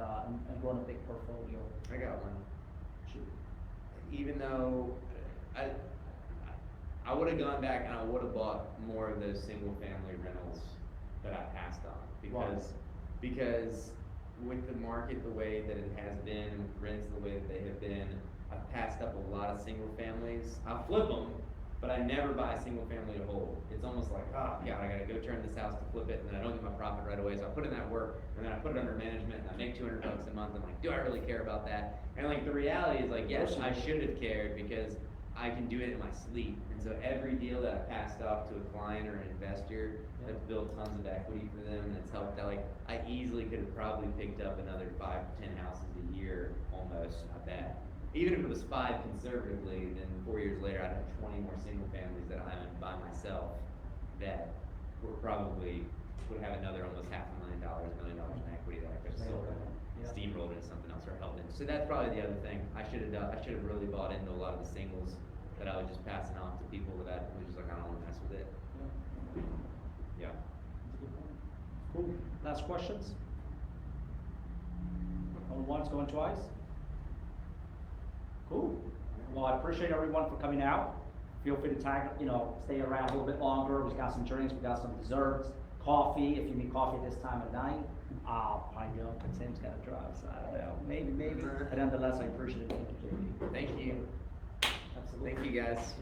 growing a big portfolio. I got one. Shoot. Even though I would have gone back and I would have bought more of those single family rentals that I passed on, because with the market the way that it has been, and with rents the way that they have been, I've passed up a lot of single families. I'll flip them, but I never buy a single family to hold. It's almost like, oh yeah, I gotta go turn this house to flip it, and then I don't get my profit right away, so I put in that work, and then I put it under management, and I make $200 a month. I'm like, do I really care about that? And like the reality is like, yes, I should have cared, because I can do it in my sleep. And so every deal that I passed off to a client or an investor, that's built tons of equity for them, and it's helped out. Like, I easily could have probably picked up another 5 to 10 houses a year, almost, I bet. Even if it was 5 conservatively, then 4 years later, I'd have 20 more single families that I owned by myself that would have another almost $500,000, $1 million in equity that I could have sold, steamrolled into something else or helped in. So that's probably the other thing I should have done. I should have really bought into a lot of the singles that I was just passing off to people that I was just like, I don't want to mess with it. Yeah. Cool. Last questions? Going once, going twice? Cool. Well, I appreciate everyone for coming out. Feel free to stay around a little bit longer. We've got some drinks, we've got some desserts, coffee, if you need coffee this time of night. I know, but Tim's gotta drive, so I don't know. Maybe. But nonetheless, I appreciate it. Thank you. Absolutely. Thank you guys.